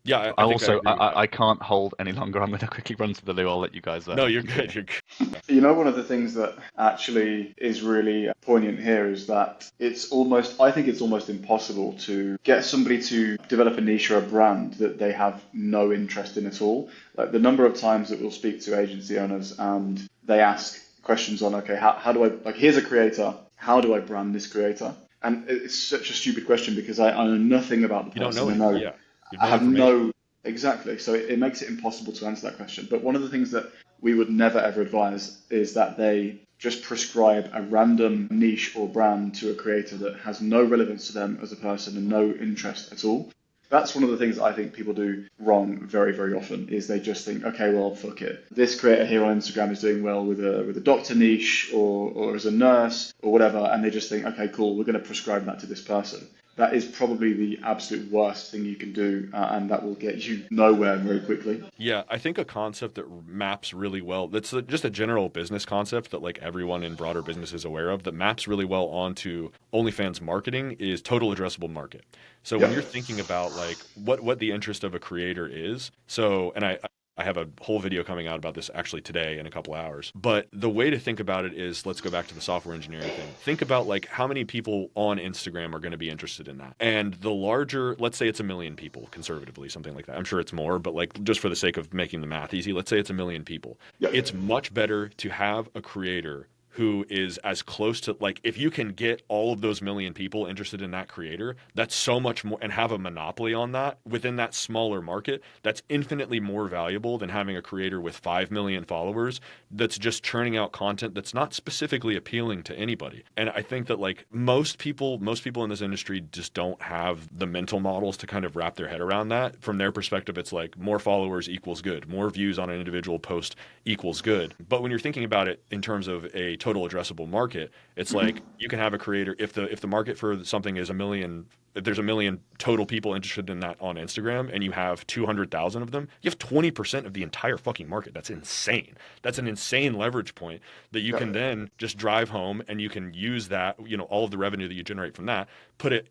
Yeah, I I think I also, agree with that. I can't hold any longer. I'm going to quickly run to the loo. I'll let you guys No, you're continue. good. You're good. One of the things that actually is really poignant here is that I think it's almost impossible to get somebody to develop a niche or a brand that they have no interest in at all. Like the number of times that we'll speak to agency owners and they ask questions on, okay, how do I, like, here's a creator, how do I brand this creator? And it's such a stupid question because I know nothing about the You don't person. know I anything. know Yeah. You I have no have information. no, exactly. So it makes it impossible to answer that question. But one of the things that we would never ever advise is that they just prescribe a random niche or brand to a creator that has no relevance to them as a person and no interest at all. That's one of the things I think people do wrong very, very often is they just think, okay, well, fuck it. This creator here on Instagram is doing well with a doctor niche or as a nurse or whatever, and they just think, okay, cool, we're going to prescribe that to this person. That is probably the absolute worst thing you can do, and that will get you nowhere very quickly. Yeah, I think a concept that maps really well, that's just a general business concept that like everyone in broader business is aware of, that maps really well onto OnlyFans marketing is total addressable market. So when Yeah. you're thinking about like what the interest of a creator is, so and I have a whole video coming out about this actually today in a couple hours. But the way to think about it is let's go back to the software engineering thing. Think about like how many people on Instagram are going to be interested in that. And the larger, let's say it's 1 million people conservatively, something like that. I'm sure it's more, but like just for the sake of making the math easy, let's say it's 1 million people. Yeah. It's much better to have a creator who is as close to like if you can get all of those 1 million people interested in that creator, that's so much more, and have a monopoly on that within that smaller market, that's infinitely more valuable than having a creator with 5 million followers that's just churning out content that's not specifically appealing to anybody. And I think that like most people in this industry just don't have the mental models to kind of wrap their head around that. From their perspective, it's like more followers equals good, more views on an individual post equals good. But when you're thinking about it in terms of a total addressable market, it's like you can have a creator if the market for something is 1 million, if there's 1 million total people interested in that on Instagram and you have 200,000 of them, you have 20% of the entire fucking market. That's insane. That's an insane leverage point that you can then just drive home, and you can use that, you know, all of the revenue that you generate from that,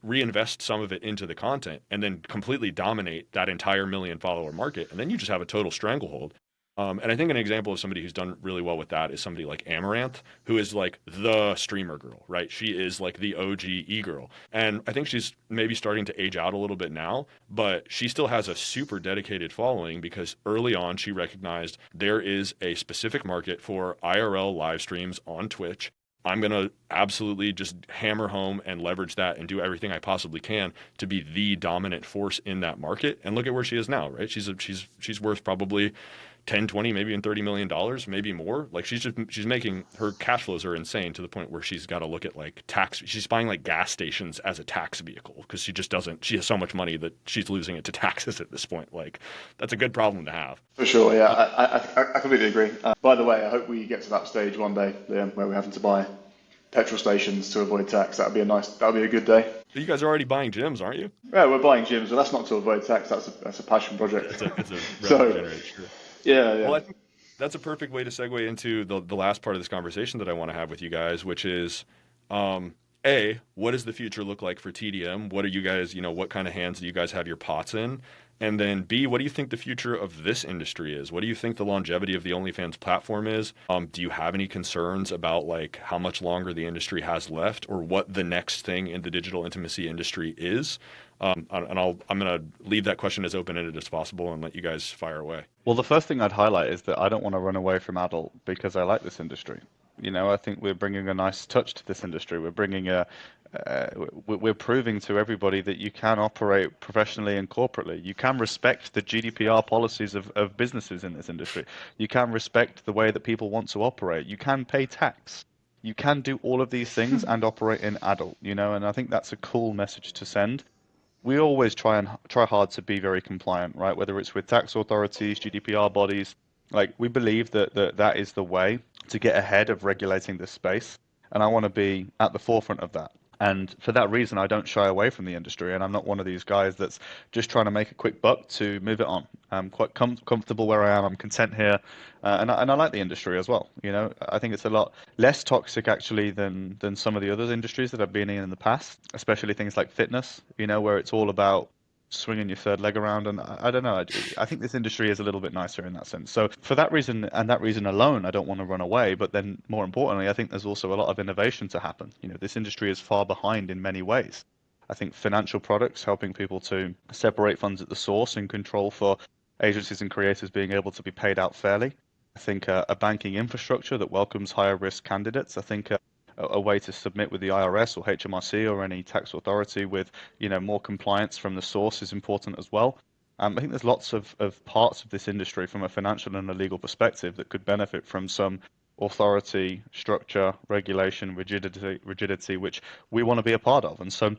reinvest some of it into the content, and then completely dominate that entire 1 million follower market. And then you just have a total stranglehold. And I think an example of somebody who's done really well with that is somebody like Amaranth, who is like the streamer girl, right? She is like the OG e-girl. And I think she's maybe starting to age out a little bit now, but she still has a super dedicated following because early on she recognized there is a specific market for IRL live streams on Twitch. I'm going to absolutely just hammer home and leverage that and do everything I possibly can to be the dominant force in that market. And look at where she is now, right? She's worth probably 10, 20, maybe even $30 million, maybe more. Like she's making, her cash flows are insane to the point where she's got to look at like tax. She's buying like gas stations as a tax vehicle because she has so much money that she's losing it to taxes at this point. Like that's a good problem to have. For sure, yeah, I completely agree. By the way, I hope we get to that stage one day, Liam, where we're having to buy petrol stations to avoid tax. That'd be a good day. You guys are already buying gyms, aren't you? Yeah, we're buying gyms, but that's not to avoid tax. That's a passion project. It's a So, revenue generator, sure. yeah. Well, I think that's a perfect way to segue into the last part of this conversation that I want to have with you guys, which is, A, what does the future look like for TDM? What are you guys, what kind of hands do you guys have your pots in? And then B, what do you think the future of this industry is? What do you think the longevity of the OnlyFans platform is? Do you have any concerns about like how much longer the industry has left, or what the next thing in the digital intimacy industry is? I'm going to leave that question as open-ended as possible and let you guys fire away. Well, the first thing I'd highlight is that I don't want to run away from adult because I like this industry. I think we're bringing a nice touch to this industry. We're bringing we're proving to everybody that you can operate professionally and corporately. You can respect the GDPR policies of businesses in this industry. You can respect the way that people want to operate. You can pay tax. You can do all of these things and operate in adult, and I think that's a cool message to send. We always try hard to be very compliant, right? Whether it's with tax authorities, GDPR bodies, like we believe that is the way to get ahead of regulating this space. And I want to be at the forefront of that. And for that reason, I don't shy away from the industry. And I'm not one of these guys that's just trying to make a quick buck to move it on. I'm quite comfortable where I am. I'm content here. And I like the industry as well. I think it's a lot less toxic actually than some of the other industries that I've been in the past, especially things like fitness, where it's all about swinging your third leg around. And I don't know, I think this industry is a little bit nicer in that sense. So for that reason and that reason alone, I don't want to run away. But then more importantly, I think there's also a lot of innovation to happen. This industry is far behind in many ways. I think financial products, helping people to separate funds at the source and control for agencies and creators being able to be paid out fairly. I think a banking infrastructure that welcomes higher risk candidates. I think a way to submit with the IRS or HMRC or any tax authority with more compliance from the source is important as well. I think there's lots of parts of this industry from a financial and a legal perspective that could benefit from some authority, structure, regulation, rigidity, which we want to be a part of. And so,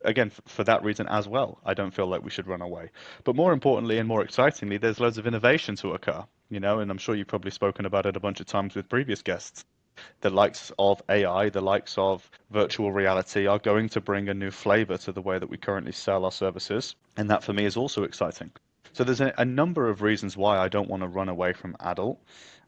again, for that reason as well, I don't feel like we should run away. But more importantly and more excitingly, there's loads of innovation to occur, and I'm sure you've probably spoken about it a bunch of times with previous guests. The likes of AI, the likes of virtual reality are going to bring a new flavor to the way that we currently sell our services. And that for me is also exciting. So there's a number of reasons why I don't want to run away from adult.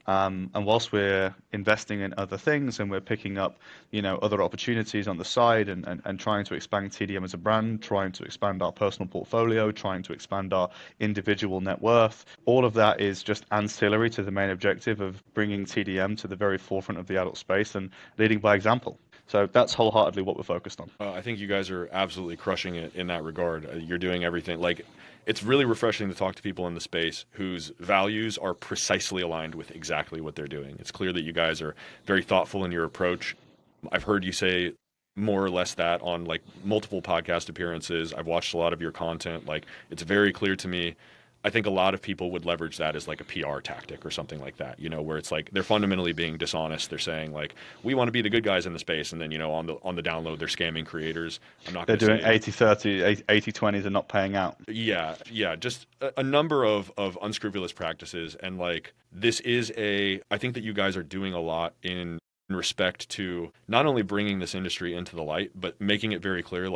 And whilst we're investing in other things and we're picking up, other opportunities on the side and trying to expand TDM as a brand, trying to expand our personal portfolio, trying to expand our individual net worth, all of that is just ancillary to the main objective of bringing TDM to the very forefront of the adult space and leading by example. So that's wholeheartedly what we're focused on. I think you guys are absolutely crushing it in that regard. You're doing everything. It's really refreshing to talk to people in the space whose values are precisely aligned with exactly what they're doing. It's clear that you guys are very thoughtful in your approach. I've heard you say more or less that on multiple podcast appearances. I've watched a lot of your content. It's very clear to me. I think a lot of people would leverage that as a PR tactic or something like that, where it's they're fundamentally being dishonest. They're saying we want to be the good guys in the space, and then on the download they're scamming creators. They're doing 80-30, 80-20s and not paying out. Yeah, just a number of unscrupulous practices, and this is I think that you guys are doing a lot in respect to not only bringing this industry into the light, but making it very clear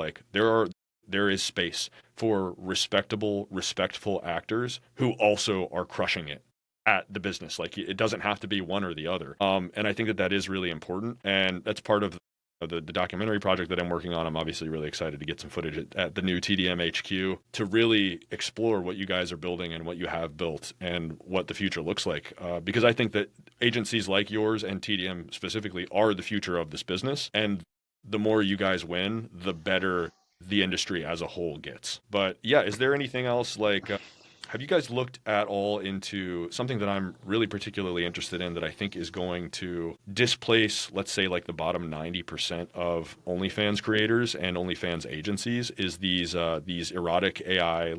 there is space for respectable, respectful actors who also are crushing it at the business. It doesn't have to be one or the other. And I think that is really important. And that's part of the documentary project that I'm working on. I'm obviously really excited to get some footage at the new TDM HQ to really explore what you guys are building and what you have built and what the future looks like. Because I think that agencies like yours and TDM specifically are the future of this business. And the more you guys win, the better the industry as a whole gets. But yeah, is there anything else have you guys looked at all into something that I'm really particularly interested in that I think is going to displace, let's say, the bottom 90% of OnlyFans creators and OnlyFans agencies is these erotic AI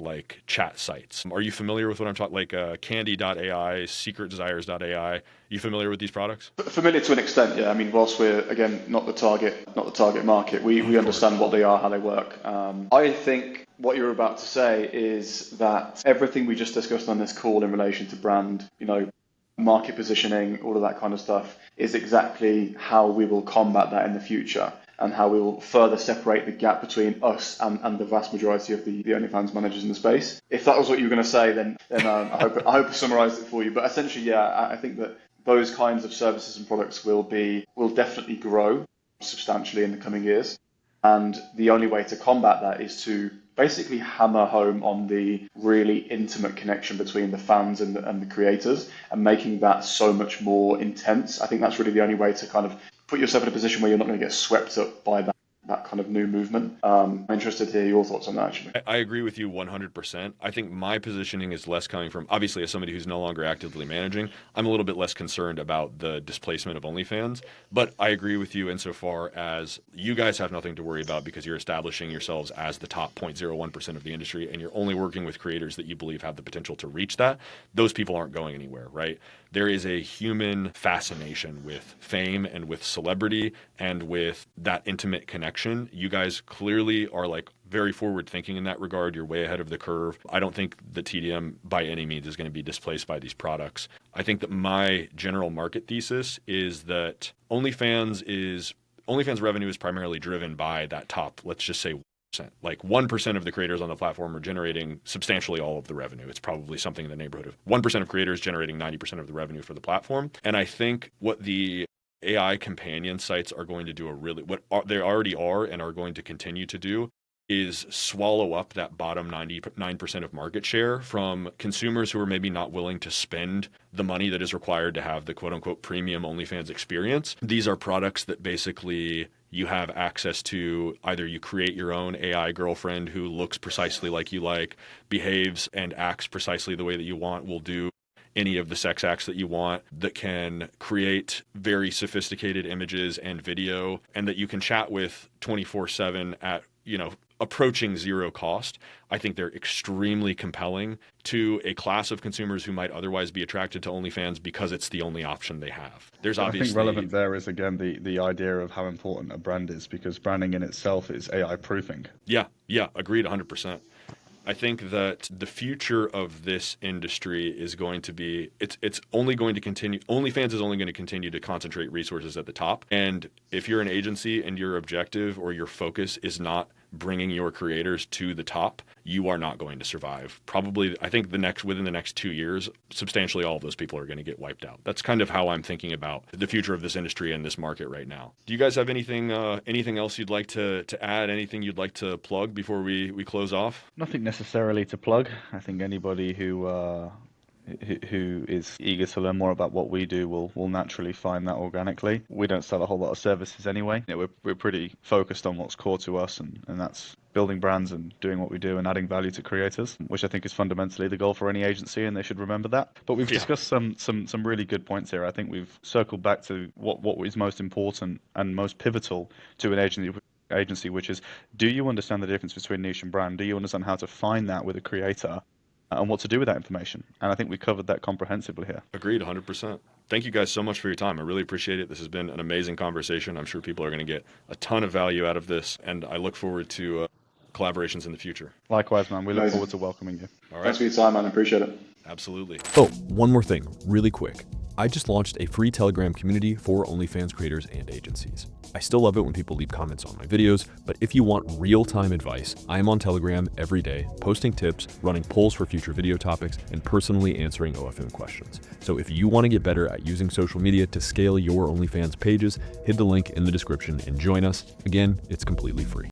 chat sites. Are you familiar with what I'm talking Candy.ai, SecretDesires.ai? You familiar with these products? Familiar to an extent, yeah. I mean, whilst we're again not the target market, we understand what they are, how they work. I think what you're about to say is that everything we just discussed on this call in relation to brand, market positioning, all of that kind of stuff, is exactly how we will combat that in the future and how we will further separate the gap between us and the vast majority of the OnlyFans managers in the space. If that was what you were going to say, then I hope I summarised it for you. But essentially, yeah, I think that those kinds of services and products will definitely grow substantially in the coming years. And the only way to combat that is to basically hammer home on the really intimate connection between the fans and the creators and making that so much more intense. I think that's really the only way to kind of put yourself in a position where you're not going to get swept up by that kind of new movement. I'm interested to hear your thoughts on that, actually. I agree with you 100%. I think my positioning is less coming from, obviously, as somebody who's no longer actively managing, I'm a little bit less concerned about the displacement of OnlyFans. But I agree with you insofar as you guys have nothing to worry about because you're establishing yourselves as the top 0.01% of the industry, and you're only working with creators that you believe have the potential to reach that. Those people aren't going anywhere, right? There is a human fascination with fame and with celebrity and with that intimate connection. You guys clearly are very forward thinking in that regard. You're way ahead of the curve. I don't think the TDM by any means is going to be displaced by these products. I think that my general market thesis is that OnlyFans revenue is primarily driven by that top, let's just say 1% of the creators on the platform are generating substantially all of the revenue. It's probably something in the neighborhood of 1% of creators generating 90% of the revenue for the platform. And I think what the AI companion sites are going to do they already are and are going to continue to do is swallow up that bottom 99% of market share from consumers who are maybe not willing to spend the money that is required to have the quote unquote premium OnlyFans experience. These are products that basically you have access to. Either you create your own AI girlfriend who looks precisely like you behaves and acts precisely the way that you want, will do any of the sex acts that you want, that can create very sophisticated images and video, and that you can chat with 24/7 at, approaching zero cost. I think they're extremely compelling to a class of consumers who might otherwise be attracted to OnlyFans because it's the only option they have. There's I obviously think relevant there is, again, the idea of how important a brand is, because branding in itself is AI proofing. Yeah, agreed 100%. I think that the future of this industry is going to be, it's only going to continue, OnlyFans is only going to continue to concentrate resources at the top. And if you're an agency and your objective or your focus is not bringing your creators to the top, you are not going to survive. Probably, I think within the next 2 years, substantially all of those people are going to get wiped out. That's kind of how I'm thinking about the future of this industry and this market right now. Do you guys have anything else you'd like to add? Anything you'd like to plug before we close off? Nothing necessarily to plug. I think anybody who is eager to learn more about what we do will naturally find that organically. We don't sell a whole lot of services anyway. We're pretty focused on what's core to us, and that's building brands and doing what we do and adding value to creators, which I think is fundamentally the goal for any agency, and they should remember that. But we've discussed some really good points here. I think we've circled back to what is most important and most pivotal to an agency, which is, do you understand the difference between niche and brand? Do you understand how to find that with a creator and what to do with that information? And I think we covered that comprehensively here. Agreed, 100%. Thank you guys so much for your time. I really appreciate it. This has been an amazing conversation. I'm sure people are going to get a ton of value out of this, and I look forward to collaborations in the future. Likewise, man. We look forward to welcoming you. All right. Thanks for your time, man. I appreciate it. Absolutely. Oh, one more thing, really quick. I just launched a free Telegram community for OnlyFans creators and agencies. I still love it when people leave comments on my videos, but if you want real-time advice, I am on Telegram every day, posting tips, running polls for future video topics, and personally answering OFM questions. So if you want to get better at using social media to scale your OnlyFans pages, hit the link in the description and join us. Again, it's completely free.